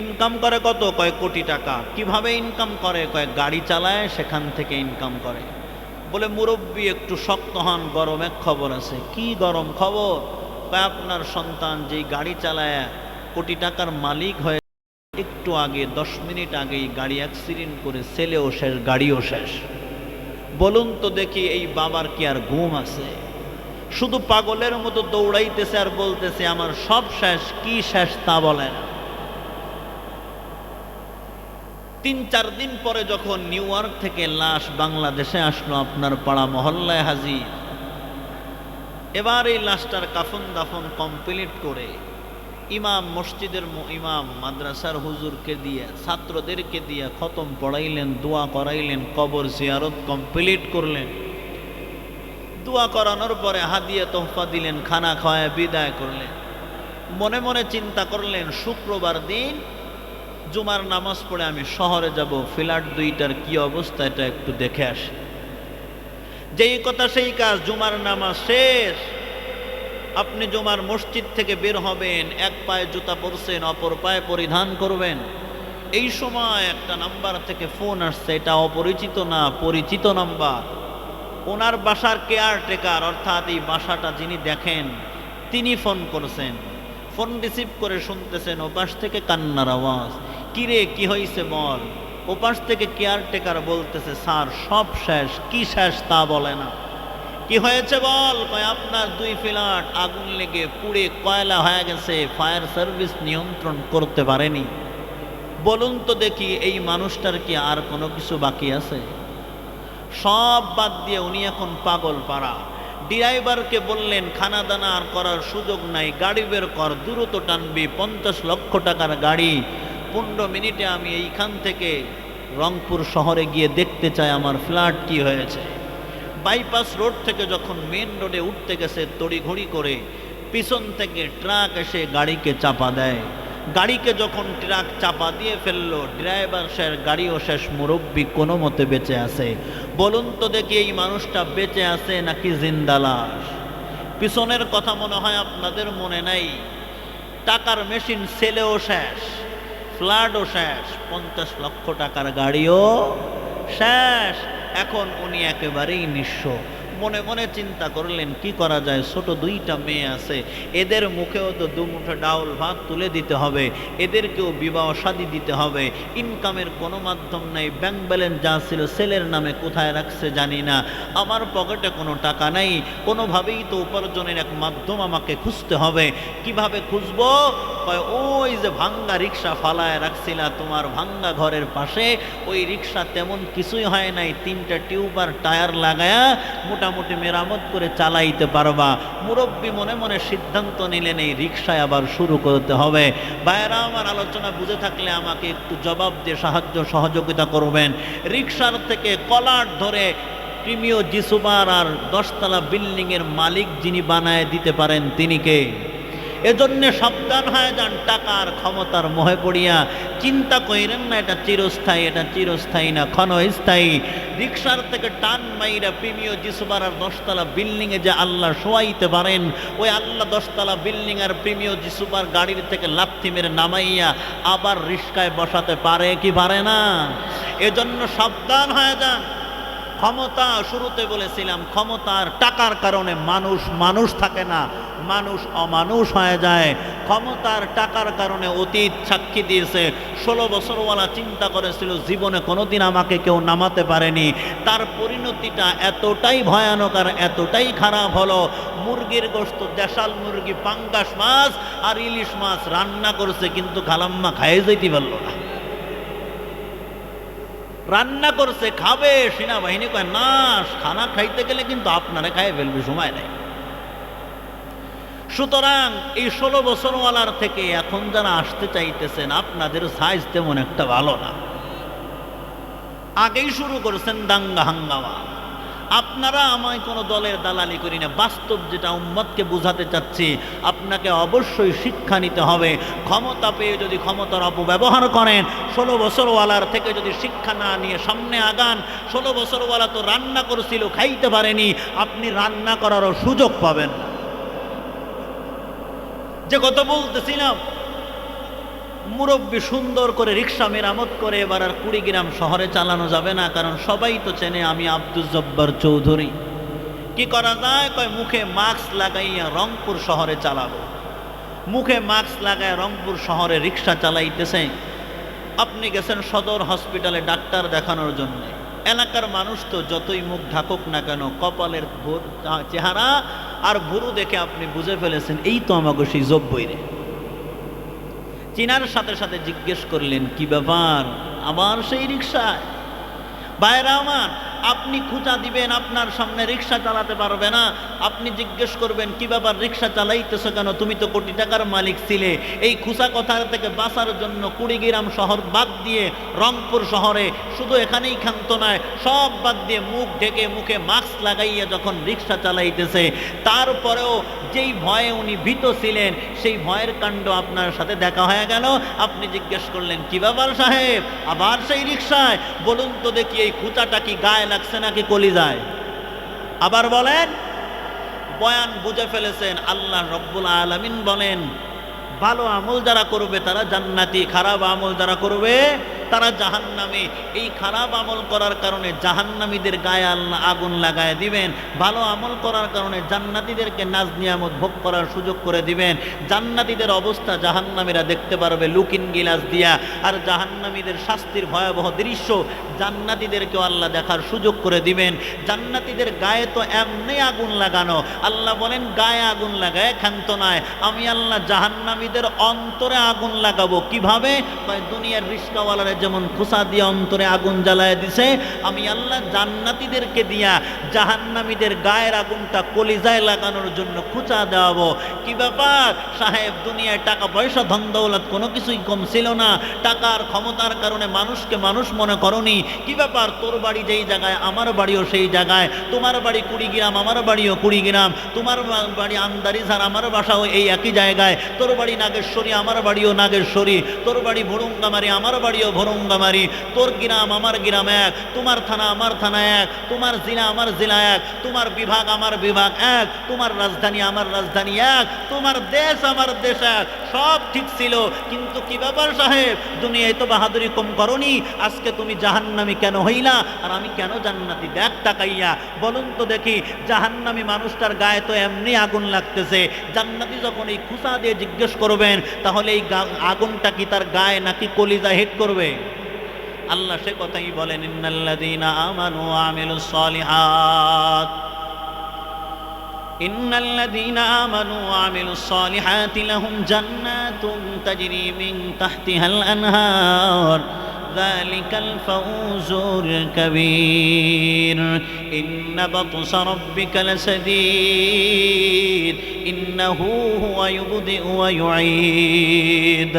ইনকাম করে কত? কয় কোটি টাকা। কিভাবে ইনকাম করে? কয় গাড়ি চালায়, সেখান থেকে ইনকাম করে। বলে মুরব্বী একটু শক্ত হন, গরম এক খবর আছে। কি গরম খবর? কয় আপনার সন্তান যেই গাড়ি চালায় কোটি টাকার মালিক হয়ে একটু আগে 10 মিনিট আগেই গাড়ি অ্যাক্সিডেন্ট করে, ছেলেও শেষ, গাড়িও শেষ। বলুন তো দেখি এই বাবার কি আর ঘুম আছে? শুধু পাগলের মতো দৌড়াইতেছে আর বলতেছে আমার সব শেষ। কি শেষ তা বলেন। 3-4 দিন পরে যখন নিউ ইয়র্ক থেকে লাশ বাংলাদেশে আসলো, আপনার পাড়া মহল্লায় হাজির। এবার এই লাশটার কাফন দাফন কমপ্লিট করে ইমাম, মসজিদের ইমাম, মাদ্রাসার হুজুরকে দিয়ে, ছাত্রদেরকে দিয়ে খতম পড়াইলেন, দোয়া করাইলেন, কবর জিয়ারত কমপ্লিট করলেন। দোয়া করানোর পরে হাদিয়া তোহফা দিলেন, খানা খাওয়ায় বিদায় করলেন। মনে মনে চিন্তা করলেন শুক্রবার দিন জুমার নামাজ পড়ে আমি শহরে যাব, ফ্ল্যাট 2টার কি অবস্থা এটা একটু দেখে আসি। যেই কথা সেই কাজ। জুমার নামাজ শেষ, আপনি জুমার মসজিদ থেকে বের হবেন, এক পায়ে জুতা পরছেন, অপর পায়ে পরিধান করবেন। এই সময় একটা নাম্বার থেকে ফোন আসছে। এটা অপরিচিত না, পরিচিত নাম্বার। ওনার বাসার কেয়ারটেকার, অর্থাৎ এই বাসাটা যিনি দেখেন তিনি ফোন করেছেন। ফোন রিসিভ করে শুনতেছেন ওপাশ থেকে কান্নার আওয়াজ। কিরে কি হয়েছে বল। ওপাশ থেকে কেয়ারটেকার বলতেছে স্যার সব শেষ। কি শেষ তা বলে না। কি হয়েছে বল। কয় আপনার 2 ফ্ল্যাট আগুন লেগে পুড়ে কয়লা হয়ে গেছে, ফায়ার সার্ভিস নিয়ন্ত্রণ করতে পারেনি। বলুন তো দেখি এই মানুষটার কি আর কোনো কিছু বাকি আছে? সব বাদ দিয়ে উনি এখন পাগল পাড়া। ড্রাইভারকে বললেন খানা দানা আর করার সুযোগ নাই, গাড়ি বের কর, দ্রুত টানবি, 50 লক্ষ টাকার গাড়ি। 15 মিনিটে আমি এইখান থেকে রংপুর শহরে গিয়ে দেখতে চাই আমার ফ্ল্যাট কি হয়েছে। বাইপাস রোড থেকে যখন মেন রোডে উঠতে গেছে তড়িঘড়ি করে, পিছন থেকে ট্রাক এসে গাড়িকে চাপা দেয়। গাড়িকে যখন ট্রাক চাপা দিয়ে ফেললো, ড্রাইভার শেষ, গাড়িও শেষ, মুরব্বী কোনো মতে বেঁচে আছে। বলুন তো দেখি এই মানুষটা বেঁচে আছে নাকি জিন্দা লাশ? পিছনের কথা মনে হয় আপনাদের মনে নাই। টাকার মেশিন ছেলেও শেষ, ফ্ল্যাটও শেষ, 50 লক্ষ টাকার গাড়িও শেষ। এখন উনি একেবারেই নিঃস্ব। মনে মনে চিন্তা করলেন কি করা যায়। ছোট 2টা মেয়ে আছে, এদের মুখেও তো 2 মুঠো ডাউল ভাত তুলে দিতে হবে, এদেরকেও বিবাহ শাদী দিতে হবে। ইনকামের কোনো মাধ্যম নাই। ব্যাংক ব্যালেন্স যা ছিল ছেলের নামে কোথায় রাখছে জানি না। আমার পকেটে কোনো টাকা নাই। কোনোভাবেই তো উপার্জনের এক মাধ্যম আমাকে খুঁজতে হবে। কিভাবে খুঁজবো? ওই যে ভাঙ্গা রিক্সা ফালায় রাখছিলা তোমার ভাঙ্গা ঘরের পাশে, ওই রিক্সা তেমন কিছুই হয় নাই, 3টা টিউব আর টায়ার লাগায়া মোটামুটি মেরামত করে চালাইতে পারবা। মুরব্বী মনে মনে সিদ্ধান্ত নিলেন এই রিক্সায় আবার শুরু করতে হবে। ভাইয়েরা আমার, আলোচনা বুঝে থাকলে আমাকে একটু জবাব দিয়ে সাহায্য সহযোগিতা করবেন। রিক্সার থেকে কলার ধরে প্রিমিয় জিসুবার আর 10 তলা বিল্ডিংয়ের মালিক যিনি বানায় দিতে পারেন তিনি কে? এজন্য সাবধান হয়ে যান টাকার ক্ষমতার মোহে পড়িয়া। চিন্তা করেন না এটা চিরস্থায়ী, এটা চিরস্থায়ী না, ক্ষণস্থায়ী। রিক্সার থেকে টান মাইরা প্রিমিয় জিসুবার আর 10 তলা বিল্ডিংয়ে যে আল্লাহ শোয়াইতে পারেন, ওই আল্লাহ 10 তলা বিল্ডিং আর প্রিমিয় জিসুবার গাড়ির থেকে লাথি মেরে নামাইয়া আবার রিক্সায় বসাতে পারে কি পারে না? এজন্য সাবধান হয়ে যান। ক্ষমতা, শুরুতে বলেছিলাম, ক্ষমতার টাকার কারণে মানুষ মানুষ থাকে না, মানুষ অমানুষ হয়ে যায়। ক্ষমতার টাকার কারণে অতীত সাক্ষী দিয়েছে। 16 বছরওয়ালা চিন্তা করেছিল জীবনে কোনোদিন আমাকে কেউ নামাতে পারেনি। তার পরিণতিটা এতটাই ভয়ানক আর এতটাই খারাপ হলো, মুরগির গোশত, দেশাল মুরগি, পাঙ্গাস মাছ আর ইলিশ মাছ রান্না করেছে, কিন্তু খালাম্মা খাইয়ে যেতে পারল না। রান্না করছে, খাবে, সেনাবাহিনী কয় না, খানা খাইতে গেলে কিন্তু আপনারা খাইয়ে ফেলবে, সময় নেই। সুতরাং এই 16 বছরওয়ালার থেকে এখন যারা আসতে চাইতেছেন, আপনাদের সাইজ তেমন একটা ভালো না। আগেই শুরু করেছেন দাঙ্গা হাঙ্গামা। আপনারা আমায় কোনো দলের দালালি করি না, বাস্তব যেটা উম্মতকে বুঝাতে চাচ্ছি, আপনাকে অবশ্যই শিক্ষা নিতে হবে। ক্ষমতা পেয়ে যদি ক্ষমতার অপব্যবহার করেন, 16 বছরওয়ালার থেকে যদি শিক্ষা না নিয়ে সামনে আগান, 16 বছরওয়ালা তো রান্না করেছিল, খাইতে পারেনি, আপনি রান্না করারও সুযোগ পাবেন না। যে কথা বলতেছিলাম, মুরব্বী সুন্দর করে রিক্সা মেরামত করে এবার আর কুড়িগ্রাম শহরে চালানো যাবে না, কারণ সবাই তো চেনে আমি আব্দুল জব্বার চৌধুরী। কি করা যায়? কয় মুখে মাস্ক লাগাইয়া রংপুর শহরে চালাবো। মুখে মাস্ক লাগায় রংপুর শহরে রিক্সা চালাইতেছে। আপনি গেছেন সদর হসপিটালে ডাক্তার দেখানোর জন্য, এলাকার মানুষ তো যতই মুখ ঢাকুক না কেন কপালের চেহারা আর ভুরু দেখে আপনি বুঝে ফেলেছেন এই তো আমাকে সেই জব্বই রে। চিনার সাথে সাথে জিজ্ঞেস করলেন কি ব্যাপার, আবার সেই রিক্সায়? ভাইরা আমার, আপনি খুঁচা দিবেন, আপনার সামনে রিক্সা চালাতে পারবে না। আপনি জিজ্ঞেস করবেন কি ব্যাপার, রিক্সা চালাইতেছো কেন? তুমি তো কোটি টাকার মালিক ছিলে। এই খুঁচা কথা থেকে বাঁচার জন্য কুড়িগ্রাম শহর বাদ দিয়ে রংপুর শহরে, শুধু এখানেই ক্ষান্ত নয়, সব বাদ দিয়ে মুখ ঢেকে মুখে মাস্ক লাগাইয়া যখন রিক্সা চালাইতেছে, তারপরেও যেই ভয়ে উনি ভীত ছিলেন সেই ভয়ের কাণ্ড আপনার সাথে দেখা হয়ে গেল। আপনি জিজ্ঞেস করলেন কি ব্যাপার সাহেব, আবার সেই রিক্সায়? বলুন তো দেখি এই খুঁচাটা কি গায়ে লাগছে নাকি কলিজায়? আবার বলেন। বয়ান বুঝে ফেলেছেন। আল্লাহ রব্বুল আলামিন বলেন ভালো আমল যারা করবে তারা জান্নাতি, খারাপ আমল যারা করবে তারা জাহান্নামী। এই খারাপ আমল করার কারণে জাহান্নামীদের গায়ে আল্লাহ আগুন লাগায় দিবেন, ভালো আমল করার কারণে জান্নাতীদেরকে নাজ নিয়ামত ভোগ করার সুযোগ করে দিবেন। জান্নাতীদের অবস্থা জাহান্নামীরা দেখতে পারবে লুকিং গিলাস দিয়া, আর জাহান্নামীদের শাস্তির ভয়াবহ দৃশ্য জান্নাতীদেরকেও আল্লাহ দেখার সুযোগ করে দিবেন। জান্নাতীদের গায়ে তো এমনি আগুন লাগানো, আল্লাহ বলেন গায়ে আগুন লাগায় ক্ষান্ত নয়, আমি আল্লাহ জাহান্নামীদের অন্তরে আগুন লাগাবো। কিভাবে? দুনিয়ার রিস্কাওয়ালারে যেমন খুসা দিয়ে অন্তরে আগুন জ্বালায় দিছে, আমি আল্লাহ জান্নাতীদেরকে দিয়া জাহান্নামীদের গায়ের আগুনটা কলিজায় লাগানোর জন্য খুঁচা দেওয়াবো। কি ব্যাপার সাহেব, দুনিয়ায় টাকা পয়সা ধন দৌলত কোনো কিছুই কম ছিল না, টাকার ক্ষমতার কারণে মানুষকে মানুষ মনে করনি। কি ব্যাপার, তোর বাড়ি যেই জায়গায় আমার বাড়িও সেই জায়গায়, তোমার বাড়ি কুড়িগ্রাম আমার বাড়িও কুড়িগ্রাম, তোমার বাড়ি আন্দারিঝার আমার বাসাও এই একই জায়গায়, তোর বাড়ি নাগেশ্বরী আমার বাড়িও নাগেশ্বরী, তোর বাড়ি ভুরুঙ্গামারি আমার বাড়িও ভুরুঙ্গামারি, তোর গ্রাম আমার গ্রাম এক, তোমার থানা আমার থানা এক, তোমার জেলা আমার জেলা এক, তোমার বিভাগ আমার বিভাগ এক, তোমার রাজধানী আমার রাজধানী এক, তোমার দেশ আমার দেশ এক। সব ঠিক ছিল, কিন্তু কি ব্যাপার সাহেব, দুনিয়ায় তো বাহাদুরি কম করনি, আজকে তুমি জাহান্নামী কেন হইলা আর আমি কেন জান্নাতি? দেখ তাকাইয়া বলুন তো দেখি, জাহান্নামী মানুষটার গায়ে তো এমনি আগুন লাগতেছে, জান্নাতি যখন এই খুসা দিয়ে জিজ্ঞেস করবেন তাহলে এই আগুনটা কি তার গায়ে নাকি কলিজা হিট করবে? আল্লাহ সে কথাই বলেন ইন্নাল্লাযীনা আমানু ওয়া আমিলুস সালিহাত, ইন্নাল্লাযীনা আমানু ওয়া আমিলুস সালিহাতি লাহুম জান্নাতুন তাজরি মিন তাহতিহাল আনহার যালিকাল ফাওজুল কাবীর ইন্না বাতশা রাব্বিকা লাশাদীদ ইন্নাহু হুয়া ইউবদিউ ওয়া ইউঈদ।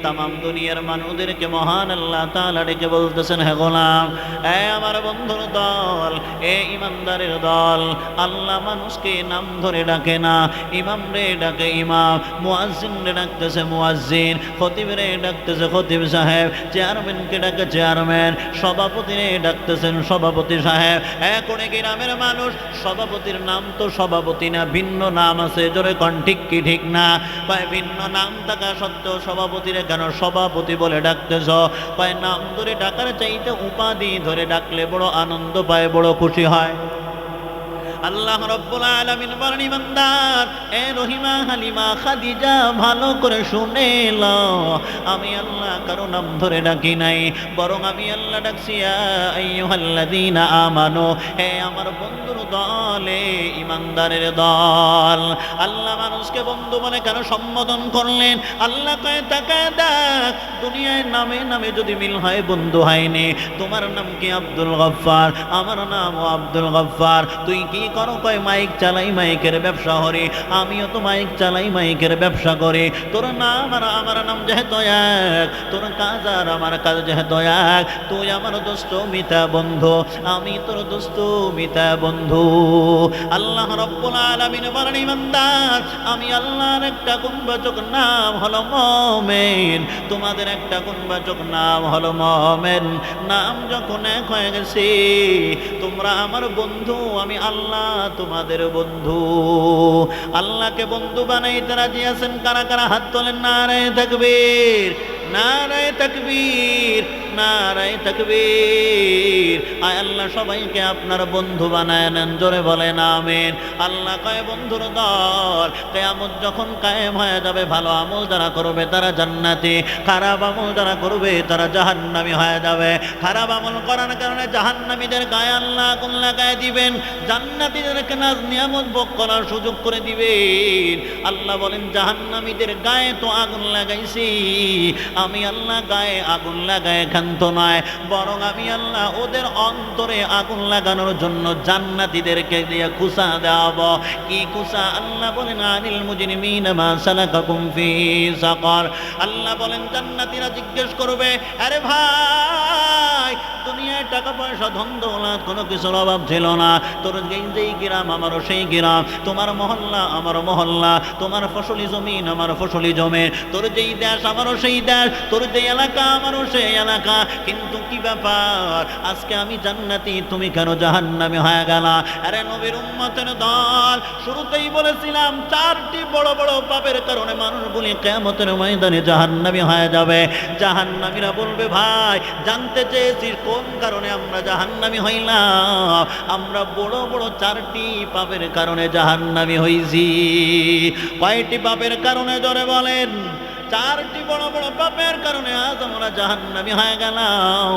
তামাম দুনিয়ার মানুষদেরকে মহান আল্লাহ তাআলা ডেকে বলতেছেন, হে গোলাম, এ আমার বন্ধুর দল, এ ইমানদারের দল, আল্লাহ মানুষকে নাম ধরে ডাকে না, ইমাম রে ডাকে ইমাম, মুয়াজ্জিন রে ডাকতেছে মুয়াজ্জিন, খতিব রে ডাকতেছে খতিব সাহেব, চেয়ারম্যানকে ডাকে চেয়ারম্যান, সভাপতি রে ডাকতেছেন সভাপতি সাহেব। এখন গ্রামের মানুষ সভাপতির নাম তো সভাপতি না, ভিন্ন নাম আছে, জোরে কোন ঠিক কি ঠিক না? ভিন্ন নাম থাকা সত্ত্বেও সভাপতিরে কেন সভাপতি বলে ডাকতেছ? নাম ধরে ডাকার চাইতে উপাধি ধরে ডাকলে বড় আনন্দ পায়, বড় খুশি হয়। আল্লাহ রব্বুল আলামিন বলেন, ইমানদার, এ রহিমা হালিমা খাদিজা ভালো করে শুনে লও, আমি আল্লাহ কারো নাম ধরে ডাকি নাই, বরং আমি আল্লাহ ডাকছি ইয়া আইয়ুহাল্লাযীনা আমানু, হে আমার বন্ধুর দলে, ইমানদারের দল। আল্লাহ মানুষকে বন্ধু বলে কেন সম্বোধন করলেন? আল্লাহ কয় তাকায় দেখ, দুনিয়ায় নামে নামে যদি মিল হয় বন্ধু হয়নি। তোমার নাম কি আব্দুল গফফার, আমার নামও আব্দুল গফফার, তুই কি করো? কয় মাইক চালাই, মাইকের ব্যবসা করি, আমিও তো মাইক চালাই, মাইকের ব্যবসা করি। তোর নাম আর আমার নাম যেহেতু এক, তোর কাজ আর আমার কাজ যেহেতু এক, তুই আমার দোস্ত মিতা বন্ধু, আমি তোর দোস্ত মিতা বন্ধু। আল্লাহ রব্বুল আলামিন বলেন, ইমানদার, আমি আল্লাহর একটা গুণবাচক নাম হলো মুমিন, তোমাদের একটা গুণবাচক নাম হলো মুমিন। নাম যখন এক হয়ে গেছে, তোমরা আমার বন্ধু, আমি আল্লাহ তোমাদের বন্ধু। আল্লাহকে বন্ধু বানাইতে রাজি আছেন কারা কারা? হাত তোলেন, নারে তাকবীর। নারায়ে তাকবীর, নারায়ে তাকবীর। আয় আল্লাহ সবাইকে আপনার বন্ধু বানায় নেন, জোরে বলেন আমিন। আল্লাহ কয় বন্ধুর দল কিয়ামত যখন কায়েম হয়ে যাবে, ভালো আমল যারা করবে তারা জান্নাতি, খারাপ আমল যারা করবে তারা জাহান্নামী হয়ে যাবে। খারাপ আমল করার কারণে জাহান্নামীদের গায়ে আল্লাহ আগুন লাগায় দিবেন, জান্নাতীদেরকে নাজ নিয়ামত ভোগ করার সুযোগ করে দিবেন। আল্লাহ বলেন জাহান্নামীদের গায়ে তো আগুন লাগাইছি, আমি আল্লাহ গায়ে আগুন লাগায় ক্ষান্ত নয়, বরং আমি আল্লাহ ওদের অন্তরে আগুন লাগানোর জন্য জান্নাতীদেরকে দিয়ে কুসা দেব। কি কুসা? আল্লাহ বলেন আনিল মুজরিমিনা মা সালাকাকুম ফি সাকার। আল্লাহ বলেন জান্নাতীরা জিজ্ঞেস করবে, আরে ভাই দুনিয়ায় টাকা পয়সা ধন দৌলত কোনো কিছুর অভাব ছিল না, তোর যেই গ্রাম আমারও সেই গ্রাম, তোমার মহল্লা আমারও মহল্লা, তোমার ফসলি জমিন আমার ফসলি জমিন, তোর যেই দেশ আমারও সেই দেশ, তোর যেই এলাকা আমারও সেই এলাকা, কিন্তু কি ব্যাপার আজকে আমি জান্নাতি তুমি কেন জাহান্নামী হয়ে গেলা? আরে নবীর উম্মতের দল, শুরুতেই বলেছিলাম চারটি বড় বড় পাপের কারণে মানুষগুলি কিয়ামতের ময়দানে জাহান্নামী হয়ে যাবে। জাহান্নামীরা বলবে ভাই জানতে চেয়েছিস কোন কারণে আমরা জাহান্নামী হইলাম? আমরা বড় বড় চারটি পাপের কারণে জাহান্নামী হইছি। কয়টি পাপের কারণে জোরে বলেন? চারটি বড় বড় পাপের কারণে আজ আমরা জাহান্নামী হয়ে গেলাম।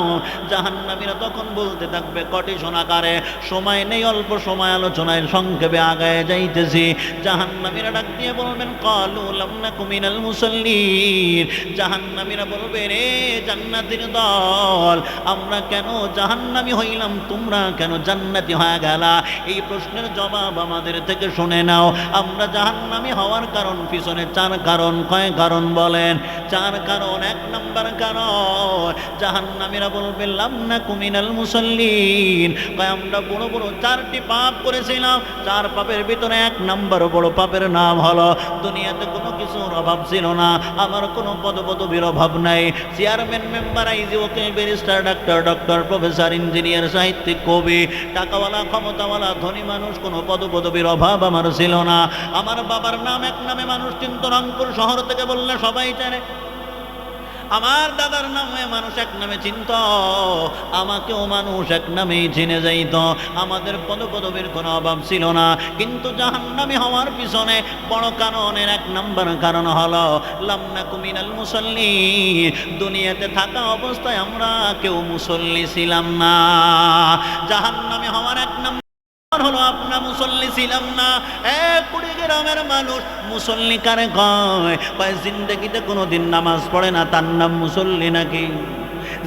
জাহান্নামীরা তখন বলতে থাকবে কটিশন আকারে, সময় নেই, অল্প সময় আলোচনায় সংক্ষেপে আগায় যাইতেছি। জাহান্নামীরা ডাক দিয়ে বলবেন ক্বালু লাম নাকু মিনাল মুসাল্লিন। জাহান্নামীরা বলবে রে জান্নাতীর দল, আমরা কেন জাহান্নামী হইলাম, তোমরা কেন জান্নাতি হয়ে গেলা? এই প্রশ্নের জবাব আমাদের থেকে শুনে নাও। আমরা জাহান্নামী হওয়ার কারণ পিছনে চার কারণ। কয় কারণ বলেন? চার কারণ। এক নাম্বার কারণ, জাহান্নামীরা বলবে লাম নাকু মিনাল মুসাল্লিন, কয় আমরা বড় বড় চারটি পাপ করেছিলাম। চার পাপের ভিতরে এক নাম্বার বড় পাপের নাম হলো দুনিয়াতে কোনো কিছুর অভাব ছিল না, আমার কোনো পদপদবীর অভাব নাই। চেয়ারম্যান, মেম্বার, আইজি, ওকে, ব্যারিস্টার, ডক্টর, প্রফেসর, ইঞ্জিনিয়ার, সাহিত্যিক, কবি, টাকাওয়ালা, ক্ষমতাওয়ালা, ধনী মানুষ, কোনো পদপদবীর অভাব আমার ছিল না। আমার বাবার নাম এক নামে মানুষ চিনত, রংপুর শহর থেকে বললে সবাই জানে। আমার দাদার নামে মানুষ এক নামে চিনত, আমাকেও মানুষ এক নামেই চিনে যাইত। আমাদের পদপদবীর কোনো অভাব ছিল না। কিন্তু জাহান্নামী হওয়ার পিছনে বড় কারণের এক নাম্বার কারণ হলো লাম নাকু মিনাল মুসাল্লিন। দুনিয়াতে থাকা অবস্থায় আমরা কেউ মুসল্লি ছিলাম না। জাহান্নামী হওয়ার এক নাম্বার হলো আপনার মুসল্লি ছিলাম না। কুড়ি গ্রামের মানুষ মুসল্লি কারে কয়? জিন্দগিতে কোনোদিন নামাজ পড়ে না, তার নাম মুসল্লি নাকি?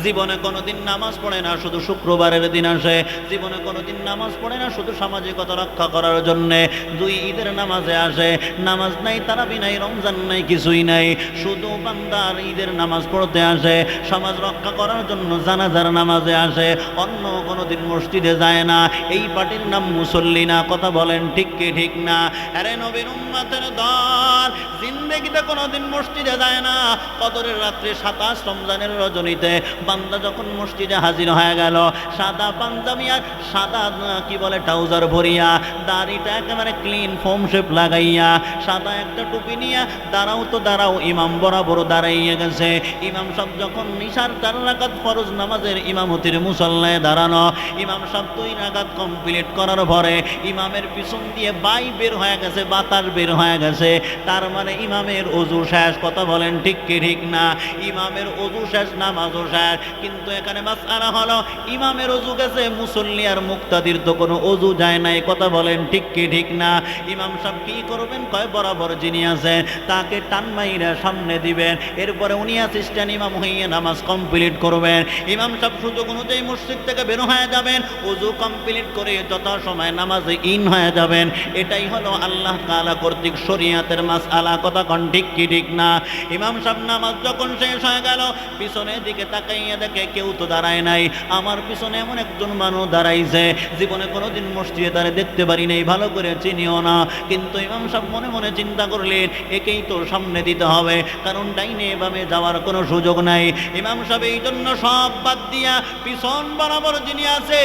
জীবনে কোনোদিন নামাজ পড়ে না, শুধু শুক্রবারের দিন আসে। জীবনে কোনোদিন নামাজ পড়ে না, শুধু সামাজিকতা রক্ষা করার জন্যে দুই ঈদের নামাজে আসে। নামাজ নাই, তারাবি নাই, রমজান নাই, কিছুই নাই, শুধু বান্দার ঈদের নামাজ পড়তে আসে, সমাজ রক্ষা করার জন্য জানাজার নামাজে আসে, অন্য কোনোদিন মসজিদে যায় না। এই পার্টির নাম মুসল্লি না। কথা বলেন ঠিক কি ঠিক না? আরে নবীর উম্মতের দল, জিন্দেগিতে কোনোদিন মসজিদে যায় না। কদরের রাত্রে 27 রমজানের রজনীতে বান্দা যখন মসজিদে হাজির হয়ে গেল, সাদা পাঞ্জাবি আর সাদা কি বলে ট্রাউজার ভরিয়া, দাড়িটা একেবারে ক্লিন ফোম শেপ লাগাইয়া, সাদা একটা টুপি নিয়ে দাঁড়াও তো দাঁড়াও, ইমাম বরাবর দাঁড়াইয়া গেছে। ইমাম সাহেব যখন নিশার 4 রাকাত ফরজ নামাজের ইমামতির মুসল্লায় দাঁড়ানো, ইমাম সাহেব 2 রাকাত কমপ্লিট করার পরে ইমামের পিছন দিয়ে বাই বের হয়ে গেছে, বাতাস বের হয়ে গেছে, তার মানে ইমামের ওযু শেষ। কথা বলেন ঠিক কি ঠিক না? ইমামের ওযু শেষ, নামাজও শেষ। কিন্তু এখানে মাসআলা হলো ইমামের ওযু গেছে, মুসল্লি আর মুক্তাদির তো কোনো ওযু যায় নাই। কথা বলেন ঠিক কি ঠিক না? ইমাম সাহেব কি করবেন? কয় বরাবর যিনি আছেন তাকে টান মাইরা সামনে দিবেন, এরপরে উনি অ্যাসিস্ট্যান্ট ইমাম হইয়া নামাজ কমপ্লিট করবেন। ইমাম সাহেব সুযোগ অনুযায়ী মসজিদ থেকে বের হয়ে যাবেন, ওযু কমপ্লিট করে যথাসময়ে নামাজে ইন হয়ে যাবেন। এটাই হলো আল্লাহ তাআলা কর্তৃক শরীয়তের মাসআলা। কথা কোন ঠিক কি ঠিক না? ইমাম সাহেব নামাজ যখন শেষ হয়ে গেল, পিছনের দিকে তাকাই তাকাইয়া দেখে কেউ তো দাঁড়ায় নাই, আমার পিছনে এমন একজন মানুষ দাঁড়াইছে, জীবনে কোনোদিন মসজিদে তারে দেখতে পারি নাই, ভালো করে চিনিও না। কিন্তু ইমাম সাহেব মনে মনে চিন্তা করলেন একেই তো সামনে দিতে হবে, কারণ ডাইনে বামে যাওয়ার কোনো সুযোগ নাই। ইমাম সাহেব এই জন্য সব বাদ দিয়া পিছন বরাবর যিনি আছে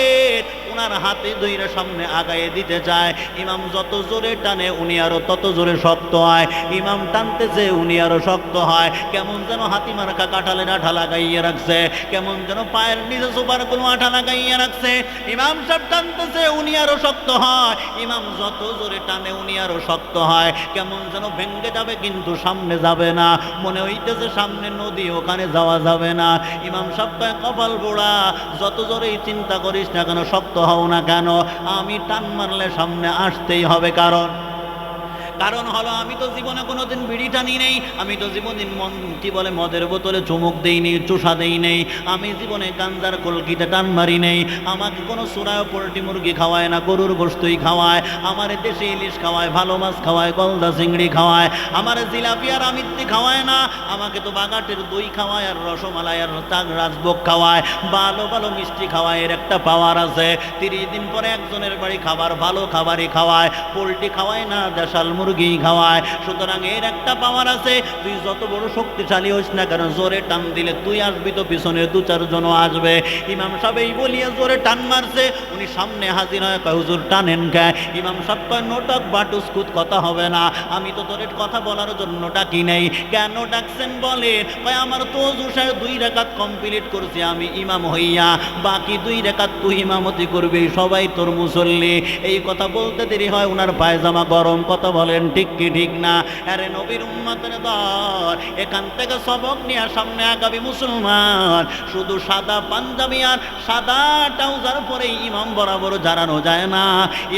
ওনার হাতে ধইরে সামনে আগায়ে দিতে চায়। ইমাম যত জোরে টানে উনি আরো তত জোরে শক্ত হয়, ইমাম টানতেছে উনি আরো শক্ত হয়। কেমন যেন হাতি মার্কা কাঁঠালের আঠা লাগাইয়া রাখছে, কেমন যেন পায়ের নিচে সুপার কোনো আঠা লাগাইয়া রাখছে। ইমাম সাহেব টানতেছে উনি আরো শক্ত হয়, ইমাম যত জোরে টানে উনি আরো শক্ত হয়। কেমন যেন ভেঙ্গে যাবে কিন্তু সামনে যাবে না, মনে হইতেছে সামনে নদী, ওখানে যাওয়া যাবে না। ইমাম সাহেব কয় কপাল পোড়া, যত জোরেই চিন্তা করিস না কেন, শক্ত হও না কেন, আমি টান মারলে সামনে আসতেই হবে। কারণ হলো আমি তো জীবনে কোনোদিন বিড়ি টানি নেই, আমি তো জীবনে কি বলে মদের বোতলে চুমুক দেইনি, চুষা দেই নেই, আমি জীবনে গাঞ্জার কলকিতে টান মারি নেই, আমাকে কোনো চূড়ায় পোল্ট্রি মুরগি খাওয়ায় না, গরুর গোশতই খাওয়ায়, আমার দেশে ইলিশ খাওয়ায়, ভালো মাছ খাওয়ায়, গলদা চিংড়ি খাওয়ায়, আমার জিলাপি আর আমিত্তি খাওয়ায় না, আমাকে তো বাগাটের দই খাওয়ায় আর রসমালাই আর রাজভোগ খাওয়ায়, ভালো ভালো মিষ্টি খাওয়ায়। এর একটা পাওয়ার আছে, 30 দিন পরে একজনের বাড়ি খাবার ভালো খাবারই খাওয়ায়, পোল্ট্রি খাওয়ায় না, দেশাল মুরগি খাওয়ায়। সুতরাং এর একটা পাওয়ার আছে, তুই যত বড় শক্তিশালী হোস না কেন, জোরে টান দিলে তুই আসবি তো পিছনে 2-4 জনও আসবে। ইমাম সাহেব এই বলিয়া জোরে টান মারছে, উনি সামনে হাজির হয়, কয় হুজুর টানেন কে? ইমাম সাহেব কয় নোটক বাটুসকুত কথা হবে না, আমি তো তোর কথা বলার জন্য ডাকি নাই। কেন ডাকছেন বলে? কয় আমার তো ওযুর 2 রাকাত কমপ্লিট করছি আমি ইমাম হইয়া, বাকি 2 রাকাত তুই ইমামতি করবি, সবাই তোর মুসল্লি। এই কথা বলতে দেরি হয় উনার পায়জামা গরম। কথা বলেন ঠিক কি ঠিক না? আরে নবীর উম্মতের দল, এখান থেকে সবক নিয়ে সামনে আগামী মুসলমান, শুধু সাদা পাঞ্জাবি আর সাদা ট্রাউজার পরেই ইমাম বরাবর দাঁড়ানো যায় না।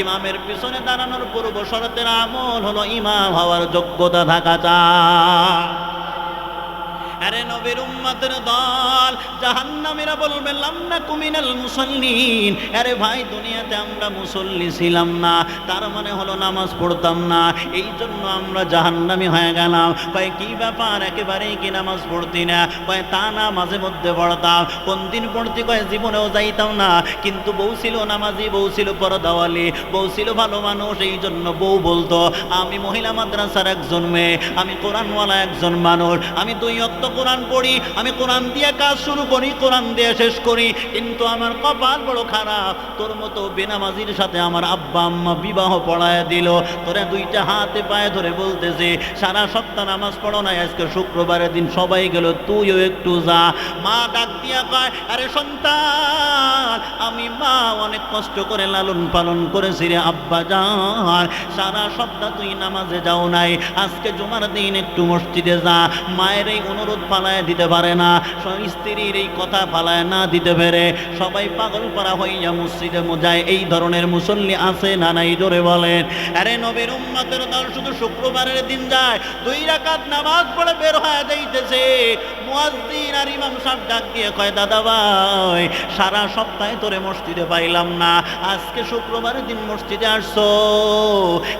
ইমামের পিছনে দাঁড়ানোর পূর্ব শর্তের আমল হলো ইমাম হওয়ার যোগ্যতা থাকা চাই। আরে নবীর উম্মতের দল, জাহান্নামীরা বলবে লাম্না কুমিনাল মুসাল্লিন। আরে ভাই দুনিয়াতে আমরা মুসল্লি ছিলাম না, তার মানে হলো নামাজ পড়তাম না, এই জন্য আমরা জাহান্নামী হয়ে গেলাম। কয় কি ব্যাপার, একেবারেই কি নামাজ পড়তি না? কয় তা না, মাঝে মধ্যে পড়তাম। কোন দিন পড়তি? কয় জীবনেও যাইতাম না, কিন্তু বউ ছিল নামাজি, বউ ছিল পর্দাওয়ালি, বউ ছিল ভালো মানুষ, এই জন্য বউ বলতো আমি মহিলা মাদ্রাসার একজন মেয়ে, আমি কোরআনওয়ালা একজন মানুষ, আমি 2 ওয়াক্ত কোরআন পড়ি, আমি কোরআন দিয়ে কাজ শুরু করি, কোরআন দিয়ে শেষ করি, কিন্তু আমার কপাল বড় খারাপ, তোর মতো বেনামাজির সাথে আমার আব্বা আম্মা বিবাহ পড়ায় দিল। তোরা 2টা হাতে পায়ে ধরে বলতেছে সারা সপ্তাহ নামাজ পড়ো না, আজকে শুক্রবারের দিন সবাই গেল, তুইও একটু যা। মা ডাক দিয়া কয় আরে সন্তান, আমি মা অনেক কষ্ট করে লালন পালন করেছি রে আব্বা জান, সারা সপ্তাহ তুই নামাজে যাও নাই, আজকে জুমার দিন একটু মসজিদে যা। মায়ের এই অনুরোধ পালায় দিতে পারে না, স্ত্রীর এই কথা পালায় না দিতে পেরে সবাই পাগল পারা হইয়া মসজিদে যায়। এই ধরনের মুসল্লি আছে না নাই? জোরে বলেন। আরে নবীর উম্মতের দল শুধু শুক্রবারের দিন যায়, 2 রাকাত নামাজ পড়ে বের হয়ে যাইতেছে, মুয়াজ্জিন আর ইমাম সাহেব ডাক দিয়ে কয় দাদা ভাই সারা সপ্তাহে তোরে মসজিদে পাইলাম না, আজকে শুক্রবারের দিন মসজিদে আসছো,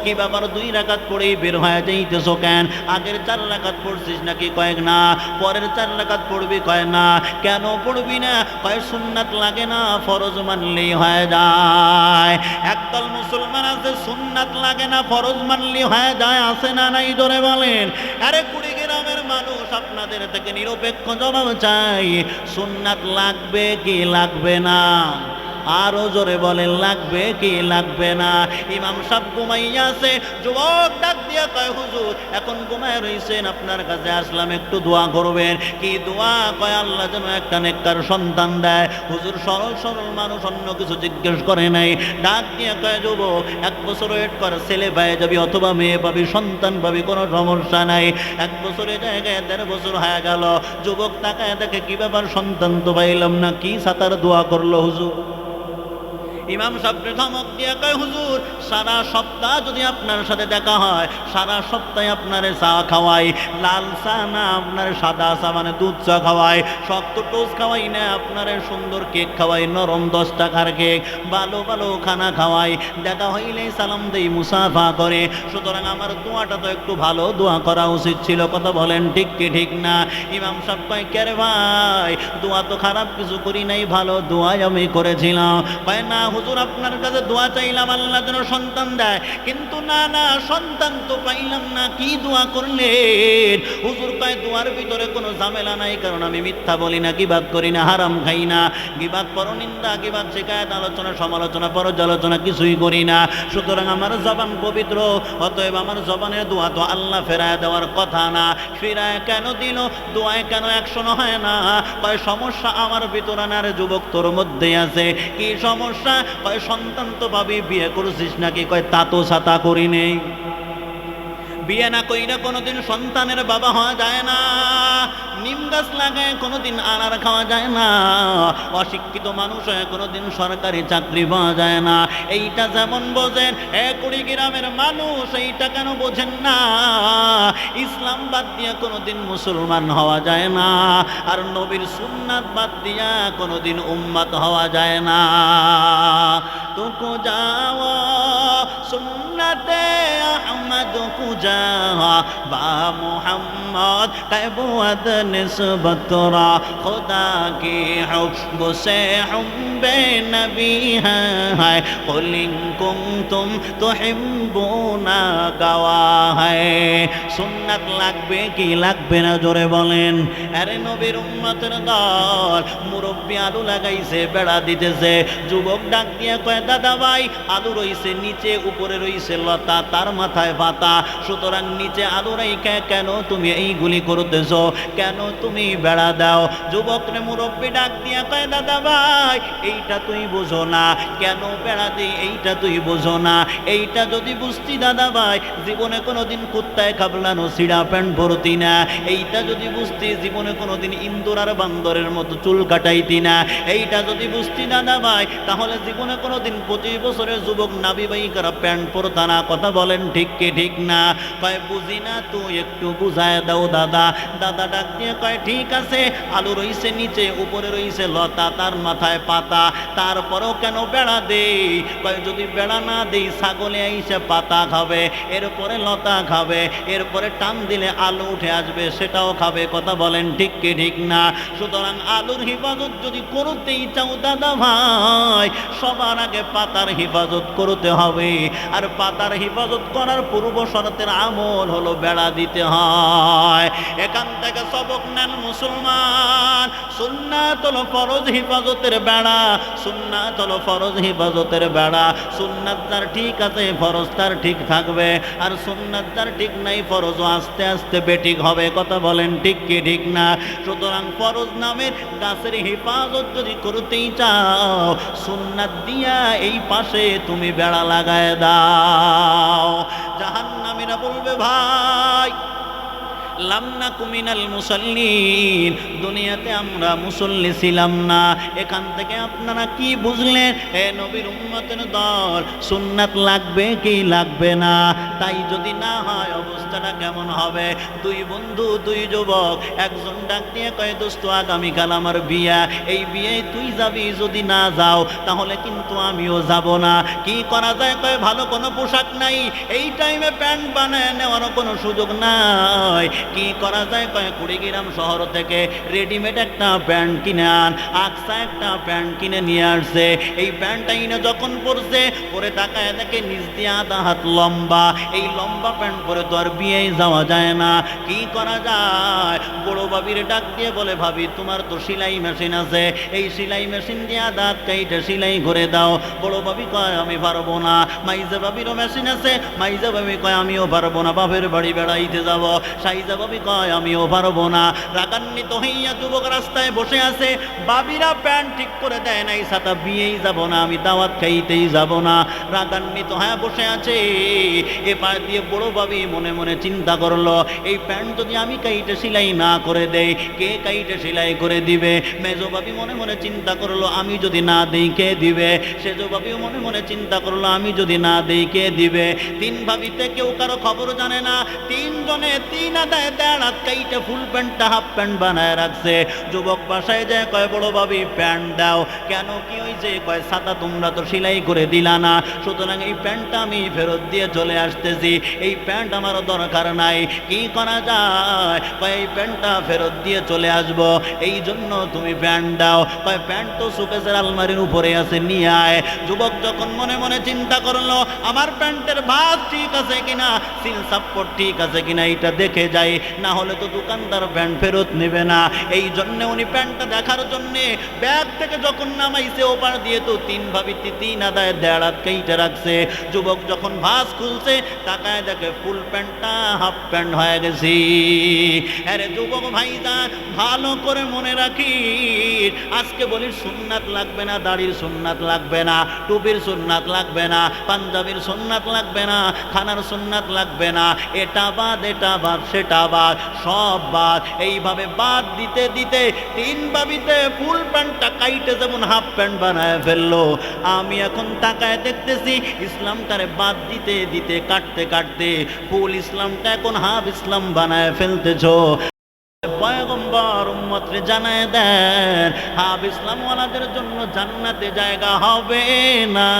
কি ব্যাপার 2 রাকাত পড়েই বের হয়ে যাইতেছো কেন? আগের 4 রাকাত পড়ছিস নাকি? কয়েক না। পরের 4 রাকাত পড়বি? কয় না। কেন পড়বি না? কয় সুন্নাত লাগে না, ফরজ মানলেই হয়ে যায়। একদল মুসলমান আছে সুন্নাত লাগে না, ফরজ মানলেই হয়ে যায়, আছে না নাই? জোরে বলেন। আরে কুড়িগ্রামের মানুষ আপনাদের থেকে নিরপেক্ষ জবাব চাই, সুন্নাত লাগবে কি লাগবে না? আরো জোরে বলেন, লাগবে কি লাগবে না? ইমাম সাহেব ঘুমাইয়া আছে, যুবক ডাক দিয়া কয় হুজুর এখন ঘুমায় রইছেন, আপনার কাছে আসলাম, একটু দোয়া করবেন। কি দোয়া? কয় আল্লাহ যেন একটা নেককার সন্তান দেয়। হুজুর সরল সরল মানুষ, অন্য কিছু জিজ্ঞেস করে নাই। ডাক দিয়া কয় যুবক 1 বছর ওয়েট কর, ছেলে পেয়ে যাবি অথবা মেয়ে পাবি, সন্তান পাবি, কোনো সমস্যা নাই। 1 বছরের জায়গায় 1.5 বছর হয়ে গেল। যুবক তাকায় দেখে কি ব্যাপার, সন্তান তো পাইলাম না, কি সাতার দোয়া করলো হুজুর? ইমাম সাহেব ধমক দিয়ে কয়, হুজুর সারা সপ্তাহ যদি আপনার সাথে দেখা হয়, সারা সপ্তাহে আপনারে চা খাওয়াই, লাল চা না আপনার সাদা চা মানে দুধ চা খাওয়াই, শক্ত টোস্ট খাওয়াই না আপনারে সুন্দর কেক খাওয়াই, নরম 10 টাকার কেক, ভালো ভালো খানা খাওয়াই, দেখা হইলেই সালাম দেই, মুসাফা করে। সুতরাং আমার দোয়াটা তো একটু ভালো দোয়া করা উচিত ছিল। কথা বলেন ঠিক কি ঠিক না? ইমাম সাহেব কয়, কে রে ভাই, দোয়া তো খারাপ কিছু করি নাই, ভালো দোয়াই আমি করেছিলাম। কয়, না হুজুর আপনার কাছে দোয়া চাইলাম আল্লাহ যেন সন্তান দেয়, কিন্তু না না সন্তান তো পাইলাম না, কি দোয়া করলেন? হুজুর কয়, দোয়ার ভিতরে কোনো ঝামেলা নাই, কারণ আমি মিথ্যা বলি না, গীবাত করি না, হারাম খাই না, গীবাত পরনিন্দা, গীবাত শিকায়াত, আলোচনা সমালোচনা পর্যালোচনা কিছুই করি না। সুতরাং আমার জবান পবিত্র, অতএব আমার জবানের দোয়া তো আল্লাহ ফেরায় দেওয়ার কথা না। ফেরায় কেন দিল? দোয়ায় কেন অ্যাকশন হয় না? কয়, সমস্যা আমার ভিতরে না রে যুবক, তোর মধ্যেই আছে। কি সমস্যা? কয়, সন্তান তো ভাবি বিয়ে করছিস নাকি? কয়, তা তো ছাতা করি নেই। বিয়ে না কইরা কোনোদিন সন্তানের বাবা হওয়া যায় না, নিম গাছ লাগায় কোনোদিন আনার খাওয়া যায় না, অশিক্ষিত মানুষ হয়ে কোনোদিন সরকারি চাকরি পাওয়া যায় না। এইটা যেমন বোঝেন কুড়িগ্রামের মানুষ, এইটা কেন বোঝেন না? ইসলাম বাদ দিয়া কোনোদিন মুসলমান হওয়া যায় না, আর নবীর সুন্নাত বাদ দিয়া কোনোদিন উম্মত হওয়া যায় না। তুকু যাও সুন্নতে আহমদ কুজা বা মোহাম্মদ কবুদ নিসবতরা खुदा की हुब्ब से हुब्बे नबी है कुल इन कुंतुम तुहिब्बुना गवाह है। সুন্নাত লাগবে কি লাগবে না জোরে বলেন? আরে নবীর উম্মতের দল, মুরব্বী আলু লাগাইছে, বেড়া দিতেছে, যুবক ডাক দিয়ে কয়, দাদা ভাই আলু রইছে নিচে, উপরে রইছে লতা, তার মাথায় পাতা, সুতরাং নিচে আলু রাইখা কেন তুমি এইগুলি করতেছ? কেন তুমি বেড়া দাও? যুবক রে মুরব্বী ডাক দিয়ে কয়, দাদা ভাই এইটা তুই বুঝো না, কেন বেড়া দিই এইটা তুই বুঝো না। এইটা যদি বুঝতি দাদা ভাই, জীবনে কোনোদিন কুত্তায় খাবলানো সিড়া প্যান্ট ভরতি না। এইটা যদি বুঝতি, জীবনে কোনোদিন ইন্দুর আর বান্দরের মতো চুল কাটাইতি না। এইটা যদি বুঝতি দাদা ভাই, তাহলে জীবনে কোনোদিন 25 বছরের যুবক নাবি বাইকারা প্যান্ট পরতা না। কথা বলেন ঠিক কি ঠিক না? কয়, বুঝি না, তুই একটু বুঝায় দাও দাদা। দাদা ডাক দিয়ে কয়, ঠিক আছে, আলু রইছে নিচে, উপরে রইছে লতা, তার মাথায় পাতা, তারপরেও কেন বেড়া দেই? কয়, যদি বেড়া না দেই ছাগলে আইসে পাতা খাবে, এরপরে লতা খাবে, এরপরে টান দিলে আলু উঠে আসবে, সেটাও খাবে। কথা বলেন ঠিক কি ঠিক না? সুতরাং আলুর হিফাজত যদি করতেই চাও দাদা ভাই, সবার আগে পাতার হিফাজত করতে হবে। আর পাতার হিফাজত করার পূর্ব শর্তের আমল হলো বেড়া দিতে হয়। এখান থেকে সবক নেন মুসলমান, সুন্নাত হলো ফরজ হিফাজতের বেড়া, সুন্নাত হলো ফরজ হিফাজতের বেড়া। সুন্নাত যার ঠিক আছে, ফরজ তার ঠিক থাকবে, আর সুন্নাত যার ঠিক নাই, ফরজও আস্তে আস্তে বেঠিক হবে। কথা বলেন ঠিক কি ঠিক না? সুতরাং ফরজ নামের গাছের হিফাজত যদি করতেই চাও, সুন্নাত দিয়া এই পাশে তুমি বেড়া লাগায় দাও। জাহান্নামীরা বলবে, ভাই লামনা কুমিনাল মুসাল্লিন, দুনিয়াতে আমরা মুসল্লি ছিলাম না। এখান থেকে আপনারা কি বুঝলেন? এ নবীর উম্মতের দল, সুন্নাত লাগবে কি লাগবে না? তাই যদি না হয় অবস্থাটা কেমন হবে? দুই বন্ধু, দুই যুবক, একজন ডাক দিয়ে কয়, দোস্ত আগামীকাল আমার বিয়া, এই বিয়ে তুই যাবি, যদি না যাও তাহলে কিন্তু আমিও যাব না। কি করা যায়? কয়, ভালো কোনো পোশাক নাই, এই টাইমে প্যান্ট বানায় নেওয়ারও কোনো সুযোগ নাই। কি করা যায়? কয়, কুড়িগ্রাম শহর থেকে রেডিমেড একটা প্যান্ট কিনে আন। আকসা একটা প্যান্ট কিনে নিয়ে আসছে। এই প্যান্টটা ইনে যখন পরছে, পরে তাকায় দেখে নিচ দিয়ে আধা হাত লম্বা। এই লম্বা প্যান্ট পরে তো আর বিয়ে যাওয়া যায় না। কি করা যায়? বড় ভাবির ডাক দিয়ে বলে, ভাবি তোমার তো সেলাই মেশিন আছে, এই সেলাই মেশিন দিয়ে দাঁত কাইটা সেলাই করে দাও। বড় ভাবি কয়, আমি পারবো না। মাইজা ভাবিরও মেশিন আছে, মাইজা ভাবি কয়, আমিও পারবো না, বাপের বাড়ি বেড়াইতে যাব। সাইজা মেজবাবি কয় আমিও পারবো না। রাগান্বিত হইয়া যুবক রাস্তায় বসে আছে, বাবিরা প্যান্ট ঠিক করে দেয় নাই, ছাতা বিয়েই যাব না, আমি দাওয়াত খাইতেই যাব না। রাগান্বিত হয়ে বসে আছে। এপার দিয়ে বড় ভাবি মনে মনে চিন্তা করলো, এই প্যান্ট যদি আমি কাইটে সেলাই না করে দেই, কে কাইটে সেলাই করে দিবে? মেজো ভাবি মনে মনে চিন্তা করলো, আমি যদি না দেই কে দিবে? সেজো ভাবিও মনে মনে চিন্তা করলো, আমি যদি না দেই কে দিবে? তিন ভাবিতে কেউ কারো খবর জানে না। তিনজনে তিন আদায় দেড় হাত কাইটে ফুল প্যান্টটা হাফ প্যান্ট বানায় রাখছে। যুবক বাসায় যায়, কয় বড় ভাবি প্যান্ট দাও। কেন, কি হয়েছে? কয় ছাতা তোমরা তো সেলাই করে দিলা না, সুতরাং এই প্যান্টটা আমি ফেরত দিয়ে চলে আসতেছি, এই প্যান্ট আমার দরকার নাই, কি করা যায়? কয় এই প্যান্টটা ফেরত দিয়ে চলে আসবো, এই জন্য তুমি প্যান্ট দাও। কয় প্যান্ট তো সুকেশের আলমারির উপরে আছে, নিয়ে আয়। যুবক যখন মনে মনে চিন্তা করলো, আমার প্যান্টের ভাঁজ ঠিক আছে কিনা, সিল সাপ্পর ঠিক আছে কিনা, এটা দেখে যাই, না হলে তো দোকানদার প্যান্ট ফেরত নেবে না। এই জন্য উনি প্যান্টটা দেখার জন্য ব্যাগ থেকে যখন নামাইছে, ওপার দিয়ে তো তিন ভাবিতে তিন আদায় দেড় হাত কেটে রাখছে। যুবক যখন ভাঁজ খুলছে, তাকায় দেখে ফুল প্যান্টটা হাফ প্যান্ট হয়ে গেছে। আরে যুবক ভাইজান, ভালো করে মনে রাখি, আজকে বলি সুন্নাত লাগবে না, দাড়ির সুন্নাত লাগবে না, টুপির সুন্নাত লাগবে না, পাঞ্জাবির সুন্নাত লাগবে না, খানার সুন্নাত লাগবে না, এটা বাদ এটা বাদ সেটা বাদ, সব বাদ। এইভাবে বাদ দিতে দিতে তিন ভাবিতে ফুল প্যান্টটা কাইটে যেমন হাফ প্যান্ট বানায় ফেললো। আমি এখন তাকায় দেখতেছি, ইসলামটারে বাদ দিতে দিতে কাটতে কাটতে ফুল ইসলামটা এখন হাফ ইসলাম বানায় ফেলতেছ। পয়গম্বর উম্মতরে জানায় দেন, হাফ ইসলামওয়ালাদের জন্য জান্নাতে জায়গা হবে না।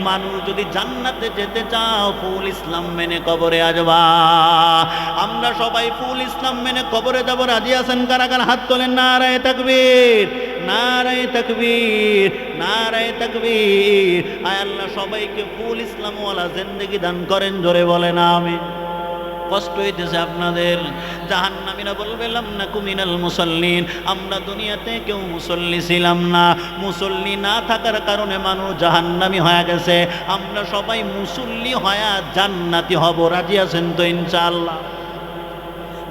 মানুষ যদি জান্নাতে যেতে চাও, ফুল ইসলাম মেনে কবরে আসবা। আমরা সবাই ফুল ইসলাম মেনে কবরে যাব, রাজি আছেন? কারা কারা হাত তোলেন? নারায়ে তাকবীর, নারায়ে তাকবীর, নারায়ে তাকবীর। আয় আল্লাহ সবাইকে ফুল ইসলামওয়ালা জিন্দেগি দান করেন, জোরে বলেন আমিন। কষ্ট হইতেছে আপনাদের। জাহান্নামীরা বলবে লামনাকু মিনাল মুসাল্লিন, আমরা দুনিয়াতে কেউ মুসল্লি ছিলাম না, মুসল্লি না থাকার কারণে মানুষ জাহান্নামী হয়ে গেছে, আমরা সবাই মুসল্লি হয়ে জান্নাতি হব। রাজি আছেন তো ইনশাআল্লাহ?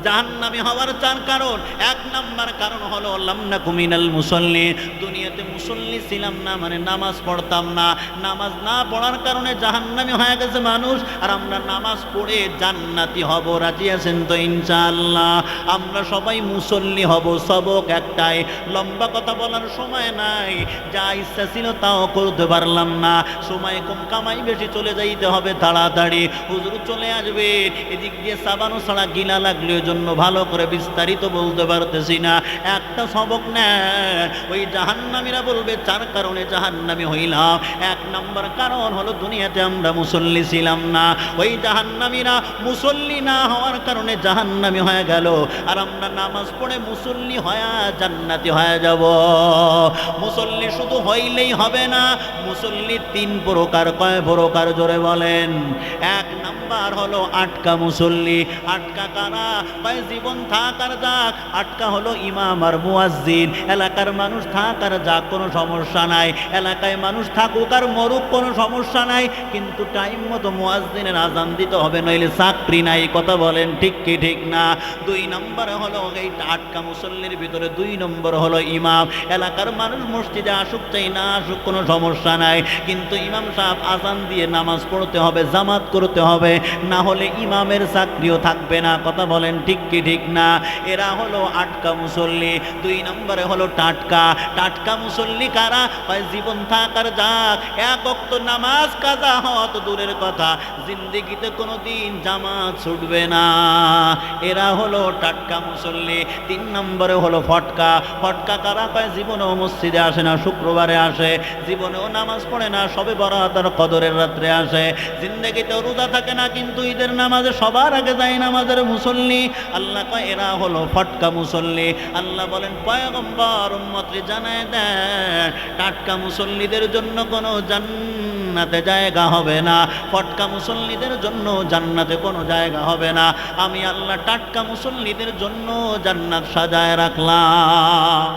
জাহান্নামী হওয়ার চার কারণ, এক নাম্বার কারণ হলো লামনাকু মিনাল মুসাল্লিন, দুনিয়াতে মুসল্লি ছিলাম না, মানে নামাজ পড়তাম না, নামাজ না পড়ার কারণে জাহান্নামী হয়ে গেছে মানুষ, আর আমরা নামাজ পড়ে জান্নাতি হব। রাজি আছেন তো ইনশাআল্লাহ? আমরা সবাই মুসল্লি হব। সবক একটাই, লম্বা কথা বলার সময় নাই, যা ইচ্ছা ছিল তাও করতে পারলাম না, সময় কম, কামাই বেশি, চলে যাইতে হবে তাড়াতাড়ি। হুজুর চলে আসবে, এদিক দিয়ে সাবানো ছাড়া গিলা লাগলে জন্য ভালো করে বিস্তারিত বলতে পারতেছি না। একটা সবক নেন, ওই জাহান্নামীরা বলবে চার কারণে জাহান্নামী হইলাম। এক নম্বর কারণ হলো দুনিয়াতে আমরা মুসল্লি ছিলাম না, ওই জাহান্নামীরা মুসল্লি না হওয়ার কারণে জাহান্নামী হয়ে গেল, আর আমরা নামাজ পড়ে মুসল্লি হয়ে জান্নাতি হয়ে যাব। মুসল্লি শুধু হইলেই হবে না, মুসল্লি তিন প্রকার। কয় প্রকার? জোরে বলেন। এক নাম্বার হলো আটকা মুসল্লি। আটকা কারা? কয় জীবন থাক আর যাক, আটকা হলো ইমাম আর মুয়াজ্জিন। এলাকার মানুষ থাক আর যাক, কোনো সমস্যা নাই, এলাকায় মানুষ থাকুক আর মরুক, কোনো সমস্যা নাই, কিন্তু টাইম মতো মুয়াজ্জিনের আজান দিতে হবে, নইলে চাকরি নাই। কথা বলেন ঠিক কি ঠিক না? দুই নম্বরে হলো এই আটকা মুসল্লির ভিতরে দুই নম্বর হলো ইমাম। এলাকার মানুষ মসজিদে আসুক চাই না আসুক, কোনো সমস্যা নাই, কিন্তু ইমাম সাহেব আজান দিয়ে নামাজ পড়তে হবে, জামাত করতে হবে, না হলে ইমামের চাকরিও থাকবে না। কথা বলেন ঠিক কি ঠিক না? এরা হলো আটকা মুসল্লি। দুই নম্বরে হলো টাটকা। টাটকা মুসল্লি কারা? হয় জীবন থাকার যাক, এক ওয়াক্ত নামাজ কাজা হওয়া তো দূরের কথা, জিন্দেগিতে কোনো দিন জামাত ছুটবে না, এরা হলো টাটকা মুসল্লি। তিন নম্বরে হলো ফটকা। ফটকা কারা? কয় জীবনেও মসজিদে আসে না, শুক্রবারে আসে, জীবনেও নামাজ পড়ে না, সবে বরাত আর কদরের রাত্রে আসে, জিন্দেগিতেও রোজা থাকে না, কিন্তু ঈদের নামাজে সবার আগে যায় নামাজের মুসল্লি। আল্লাহ কয় এরা হলো ফটকা মুসল্লি। আল্লাহ বলেন পয়গম্বর উম্মতকে জানায় দেন, টাটকা মুসল্লিদের জন্য কোনো জান্নাতে জায়গা হবে না, ফটকা মুসল্লিদের জন্য জান্নাতে কোনো জায়গা হবে না। আমি আল্লাহ টাটকা মুসল্লিদের জন্য জান্নাত সাজায় রাখলাম।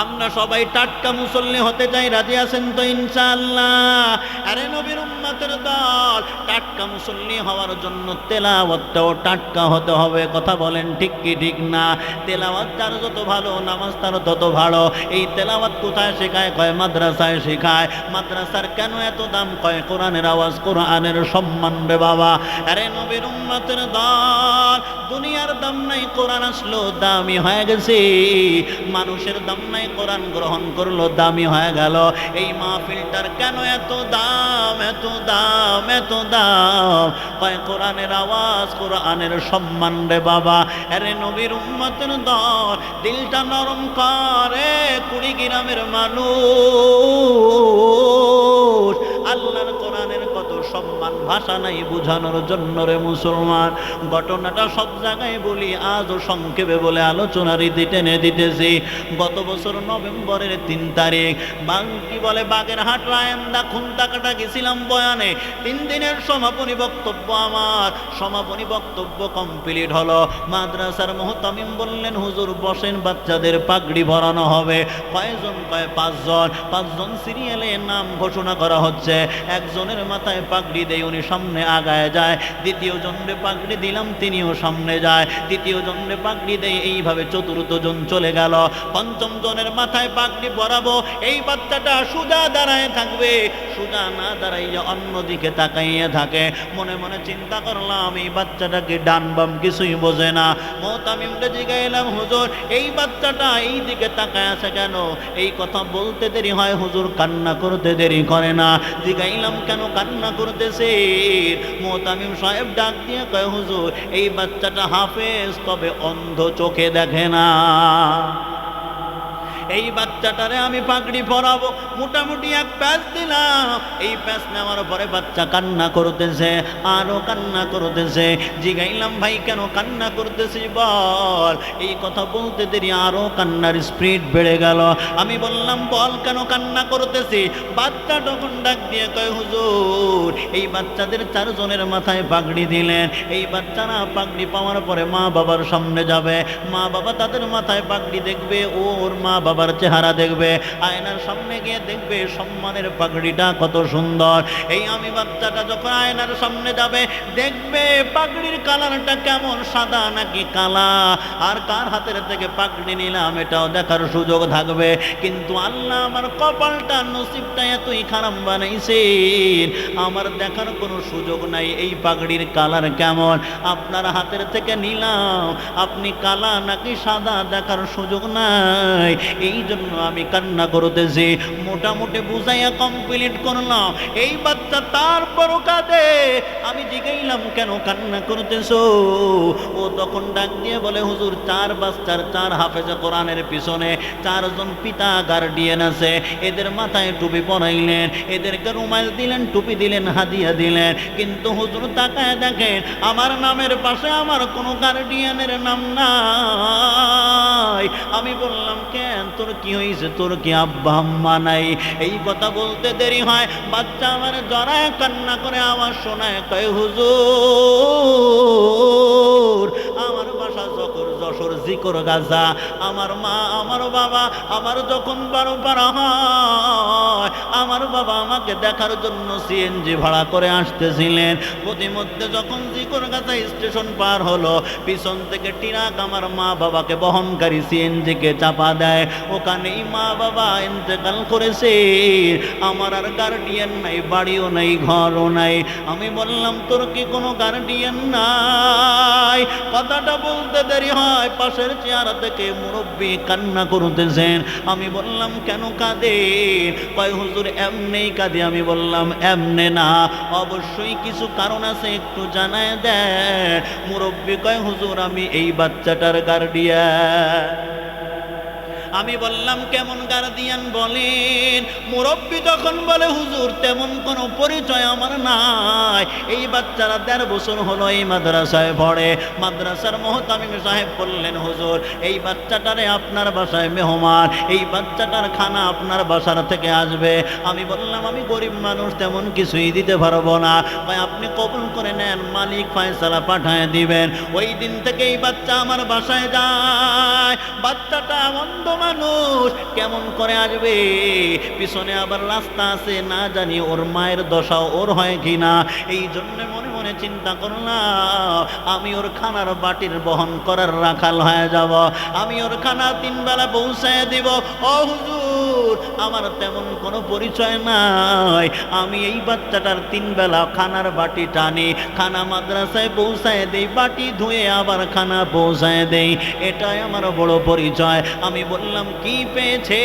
আমরা সবাই টাটকা মুসল্লি হতে চাই, রাজি আছেন তো ইনশাআল্লাহ? আরে নবীর উম্মতের দল, টাটকা মুসল্লি হওয়ার জন্য তেলাওয়াতটাও টাটকা হতে হবে। কথা বলেন ঠিক কি ঠিক না? তেলাওয়াত যার যত ভালো, নামাজ তার তত ভালো। এই তেলাওয়াত কোথায় শেখায়? কয় মাদ্রাসায় শেখায়। মাদ্রাসার কেন এত দাম? কয় কোরআনের আওয়াজ, কোরআনের সম্মান রে বাবা। আরে নবীর উম্মতের দল, দুনিয়ার দাম নাই, কোরআন আসলো দামি হয়ে গেছে। মানুষের দাম নাই, কোরআন গ্রহণ করলো দামি হয়ে গেল। এই মাহফিলটার কেন এত দাম, এত দাম, এত দাম? কয় কোরআনের আওয়াজ, কোরআনের সম্মান রে বাবা। আরে নবীর উম্মতের দল, দিলটা নরম করে কুড়িগ্রামের মানুষ। আল্লাহর কোরআনের কত সম্মান, ভাষা নাই বুঝানোর জন্য রে মুসলমান। ঘটনাটা সব জায়গায় বলি, আজও সংক্ষেপে বলে আলোচনার রীতি টেনে দিতেছি। গত বছর নভেম্বরের 3 তারিখ কি বলে বাগেরহাট রায়ন্দা খুন্তাকাটা গেছিলাম বয়ানে। 3 দিনের সমাপনী বক্তব্য আমার। সমাপনী বক্তব্য কমপ্লিট হলো। মাদ্রাসার মুহতামিম বললেন, হুজুর বসেন, বাচ্চাদের পাগড়ি ভরানো হবে। কয়জন? কয় 5 জন। 5 জন সিরিয়ালে নাম ঘোষণা করা হচ্ছে। একজনের মাথায় পাগড়ি দেই, উনি সামনে আগায় যায়। দ্বিতীয় জনরে পাগড়ি দিলাম, তিনিও সামনে যায়। তৃতীয় জনরে পাগড়ি দেই, এইভাবে চতুর্থ জন চলে গেল। 5ম জনের মাথায় পাগড়ি পরাবো। এই বাচ্চাটা সোজা দাঁড়ায় থাকবে, সোজা না দাঁড়াইয়া অন্যদিকে তাকাইয়া থাকে। মনে মনে চিন্তা করলাম, এই বাচ্চাটাকে ডান বাম কিছুই বোঝে না। মুহতামিমকে জিজ্ঞাইলাম, হুজুর এই বাচ্চাটা এই দিকে তাকায় আছে কেন? এই কথা বলতে দেরি হয়, হুজুর কান্না করতে দেরি করে না। জিজ্ঞাইলাম, কেন কান্না করতেছে? মুহতামিম সাহেব ডাক দিয়ে কয়, হুজুর এই বাচ্চাটা হাফেজ, তবে অন্ধ, চোখে দেখে না। এই বাচ্চাটারে আমি পাগড়ি পরাবো। মোটামুটি 1 প্যাচ দিলাম। এই প্যাচ নেওয়ার পরে বাচ্চা কান্না করতেছে, আরো কান্না করতেছে। জিগাইলাম, ভাই কেন কান্না করতেছিস বল। এই কথা বলতে দেরি আরো কান্নার স্পিড বেড়ে গেল। আমি বললাম, বল কেন কান্না করতেছি? বাচ্চা তখন ডাক দিয়ে কয়, হুজুর এই বাচ্চাদের 4 জনের মাথায় পাগড়ি দিলেন। এই বাচ্চারা পাগড়ি পাওয়ার পরে মা বাবার সামনে যাবে। মা বাবা তাদের মাথায় পাগড়ি দেখবে, ওর মা বাবার চেহারা দেখবে। আয়নার সামনে গিয়ে দেখবে সম্মানের পাগড়িটা কত সুন্দর। এই আমি বাচ্চাটা যখন আয়নার সামনে যাবে, দেখবে পাগড়ির কালারটা কেমন, সাদা নাকি কালা, আর কার হাতের থেকে পাগড়ি নিলাম এটাও দেখার সুযোগ থাকবে। কিন্তু আল্লাহ আমার কপালটা, নসিবটা এতই খারাপ বানাইছেন, আমার দেখার কোনো সুযোগ নাই এই পাগড়ির কালার কেমন। আপনার হাতের থেকে নিলাম, আপনি কালা নাকি সাদা দেখার সুযোগ নাই। এই জন্য আমি কান্না করতেছি। মোটামুটি বুঝাইয়া কমপ্লিট করলাম। এই বাচ্চা তারপরও কাঁদে। আমি জিগাইলাম, কেন কান্না করতেছো? ও তখন ডাক দিয়ে বলে, হুজুর 4 বাচ্চার 4 হাফেজে কোরআনের পিছনে 4 জন পিতা গার্ডিয়ান আছে। এদের মাথায় টুপি পরাইলেন, এদেরকে রুমাল দিলেন, টুপি দিলেন, হাদিয়া দিলেন। কিন্তু হুজুর তাকায় দেখেন, আমার নামের পাশে আমার কোনো গার্ডিয়ানের নাম নাই। আমি বললাম, কেন, তোর কি হয়েছে? তোর কি আব্বা আম্মা নাই? এই কথা বলতে দেরি হয়, বাচ্চা আমার জড়ায় কান্না করে আওয়াজ শোনায়, কয়, হুজুর আমার বাসা যশোর জিকর গাজা। আমার মা, আমার বাবা, আমার যখন 12 পারা হয়, আমার বাবা আমাকে দেখার জন্য সিএনজি ভাড়া করে আসতেছিলেন। প্রতিমধ্যে যখন জিকর গাজা স্টেশন পার হলো, পিছন থেকে ট্রাক আমার মা বাবাকে বহনকারী সিএনজিকে চাপা দেয়। ওখানেই মা বাবা ইন্তেকাল করেছে। আমার আর গার্ডিয়ান নাই, বাড়িও নাই, ঘরও নাই। আমি বললাম, তোর কি কোনো গার্ডিয়ান নাই? কথাটা বলতে দেরি হয়, পাশের চেয়ার থেকে মুরব্বী কান্না করতেছেন। আমি বললাম, কেন কাঁদে? কয়, হুজুর এমনেই কাঁদে। আমি বললাম, এমনে না, অবশ্যই কিছু কারণ আছে, একটু জানায় দেন। মুরব্বী কয়, হুজুর আমি এই বাচ্চাটার গার্ডিয়ান। আমি বললাম, কেমন গার্ডিয়ান বলেন? মুরব্বী তখন বলে, হুজুর তেমন কোনো পরিচয় আমার নাই। এই বাচ্চারা 1.5 বছর হলো এই মাদ্রাসায় পড়ে। মাদ্রাসার মুহতামিম সাহেব বললেন, হুজুর এই বাচ্চাটারে আপনার বাসায় মেহমান, এই বাচ্চাটার খানা আপনার বাসার থেকে আসবে। আমি বললাম, আমি গরিব মানুষ, তেমন কিছুই দিতে পারবো না। ভাই আপনি কবুল করে করে নেন, মালিক ফয়সালা পাঠায় দিবেন। ওই দিন থেকে এই বাচ্চা আমার বাসায় যায়। বাচ্চাটা অন্ধ মানুষ, কেমন করে আসবে? পিছনে আবার রাস্তা আছে, না জানি ওর মায়ের দশাও ওর হয় কিনা। এই জন্য মনে মনে চিন্তা করলাম, আমি ওর খানার বাটির বহন করার রাখাল হয়ে যাব, আমি ওর খানা 3 বেলা পৌঁছায় দিব। ও হুজুর, আমার তেমন কোনো পরিচয় নাই, আমি এই বাচ্চাটার 3 বেলা খানার বাটি টানি, খানা মাদ্রাসায় পৌঁছায় দেই, বাটি ধুয়ে আবার খানা পৌঁছায় দেই, এটাই আমার বড় পরিচয়। আমি বললাম, কি পেয়েছে?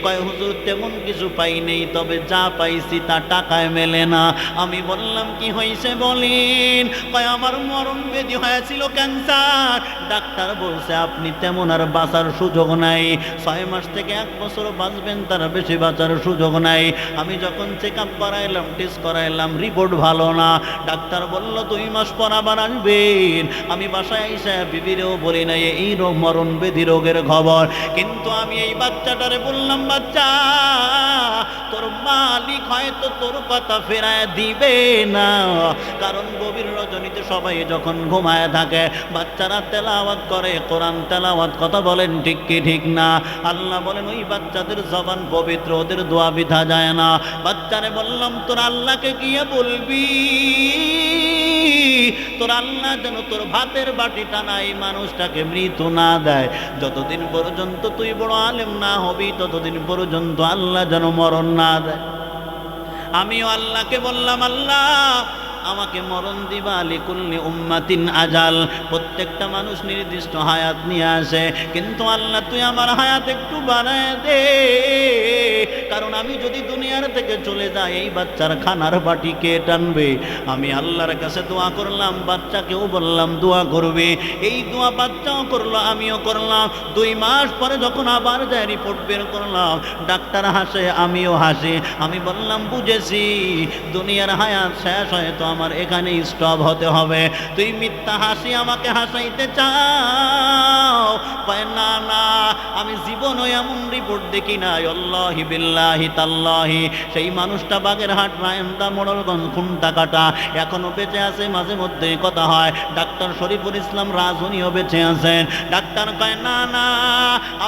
কয় হুজুর, তেমন কিছু পাই নেই, তবে যা পাইছি তা টাকায় মেলে না। আমি বললাম, কি হয়েছে বলেন? কয়, আমার মরণ ব্যাধি হয়েছিল, ক্যান্সার। ডাক্তার বলছে আপনি তেমন আর বাঁচার সুযোগ নাই, 6 মাস থেকে 1 বছর বাঁচবেন, তার বেশি বাঁচার সুযোগ নাই। আমি যখন চেক আপ করাইলাম, টেস্ট করাইলাম, রিপোর্ট ভালো না। ডাক্তার বলল 2 মাস পর আবার আসবেন। আমি বাসায় এসে বিবিরেও বলি নাই এই রোগ, মরণ ব্যাধি রোগের খবর, কিন্তু আমি এই বাচ্চাটারে বললাম, বাচ্চা, তোর মালিক হয়তো তোর কথা ফেরায় দিবে না, কারণ গভীর রজনীতে সবাই যখন ঘুমায় থাকে, বাচ্চারা তেলাওয়াত করে, কোরআন তেলাওয়াত, কথা বলেন ঠিক কি ঠিক না? আল্লাহ বলেন ওই বাচ্চাদের জবান পবিত্র, ওদের দোয়া বিধা যায় না। বাচ্চারে বললাম, তোর আল্লাহকে গিয়ে বলবি, তোর আল্লাহ যেন তোর ভাতের বাটিটা না এই মানুষটাকে মৃত্যু না দেয়। যতদিন পর্যন্ত তুই বড় আলেম না হবি, ততদিন পর্যন্ত আল্লাহ যেন মরণ না দেয়। আমিও আল্লাহকে বললাম, আল্লাহ আমাকে মরণ দিবা, লিকুল্লি উম্মাতিন আজাল, প্রত্যেকটা মানুষ নির্দিষ্ট হায়াত নিয়ে আসে, কিন্তু আল্লাহ তুই আমার হায়াত একটু বাড়ায় দে, কারণ আমি যদি দুনিয়ার থেকে চলে যাই, এই বাচ্চার খানার বাটি কে টানবে? আমি আল্লাহর কাছে দোয়া করলাম, বাচ্চাকেও বললাম দোয়া করবে। এই দোয়া বাচ্চাও করলো, আমিও করলাম। 2 মাস পরে যখন আবার যায় রিপোর্ট বের করলাম, ডাক্তার হাসে, আমিও হাসি। আমি বললাম, বুঝেছি, দুনিয়ার হায়াত শেষ, হয়তো আমার এখানে স্টপ হতে হবে। তুই মিথ্যা হাসি আমাকে হাসাইতে চাও? কয়, না না, আমি জীবনও এমন রিপোর্ট দেখি নাই, আল্লাহি বিল্লাহি তাল্লাহি। সেই মানুষটা বাগেরহাট, রায়ন্দা, মোড়লগঞ্জ, খুনটাকাটা এখনো বেঁচে আছে, মাঝে মধ্যে কথা হয়। ডাক্তার শরীফুল ইসলাম রাজ, উনিও বেঁচে আছেন। ডাক্তার কয়, না না,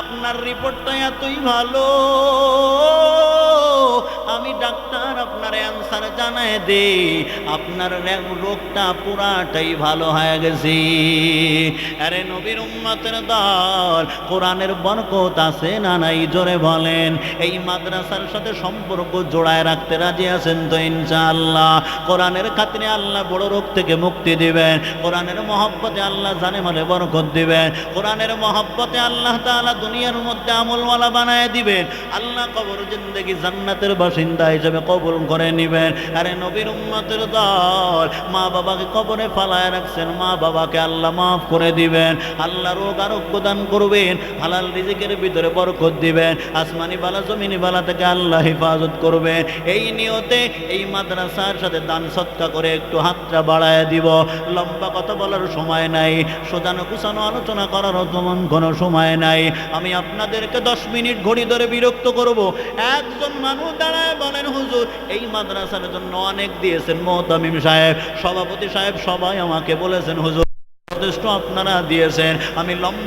আপনার রিপোর্টটা এতই ভালো, আমি ডাক্তার আপনার অ্যান্সার জানায় দে, আপনার রোগটা পুরাটাই ভালো হয়ে গেছে। আরে নবীর উম্মতের দল, কোরআনের বরকত আছে না নাই? জোরে বলেন। এই মাদ্রাসার সাথে সম্পর্ক জোড়ায় রাখতে রাজি আছেন তো ইনশাআল্লাহ? কোরআনের খাতিরে আল্লাহ বড় রোগ থেকে মুক্তি দিবেন, কোরআনের মহব্বতে আল্লাহ জানে মালে বরকত দিবেন, কোরআনের মহব্বতে আল্লাহ তাআলা দুনিয়ার মধ্যে আমলওয়ালা বানায় দিবেন, আল্লাহ কবর জিন্দেগি জান্নাতের বাসিন্দা হিসেবে কবুল করে নিবেন। আরে নবীর উম্মতের দল, মা বাবাকে কবরে ফালায় রাখছেন, মা বাবাকে আল্লাহ মাফ করে দিবেন, আল্লাহ রোগ আরোগ্য দান করবেন, হালাল রিজিকের ভিতরে বরকত দিবেন, আসমানি বালা জমিনি বালা থেকে আল্লাহ হেফাজত করবেন। এই নিয়তে এই মাদ্রাসার সাথে দান সৎকা করে একটু হাতটা বাড়ায় দিব। লম্বা কথা বলার সময় নাই, সোজানো কুচানো আলোচনা করার তেমন কোনো সময় নাই। আমি আপনাদেরকে 10 মিনিট ঘড়ি ধরে বিরক্ত করব। একজন মানুষ দাঁড়ায় বলেন, হুজুর এই মাদ্রাসার জন্য অনেক দিয়েছেন, মুহতামিম সাহেব, সভাপতি সাহেব, সবাই আমাকে বলেছেন হুজুর যথেষ্ট আপনারা দিয়েছেন। আমি লম্বা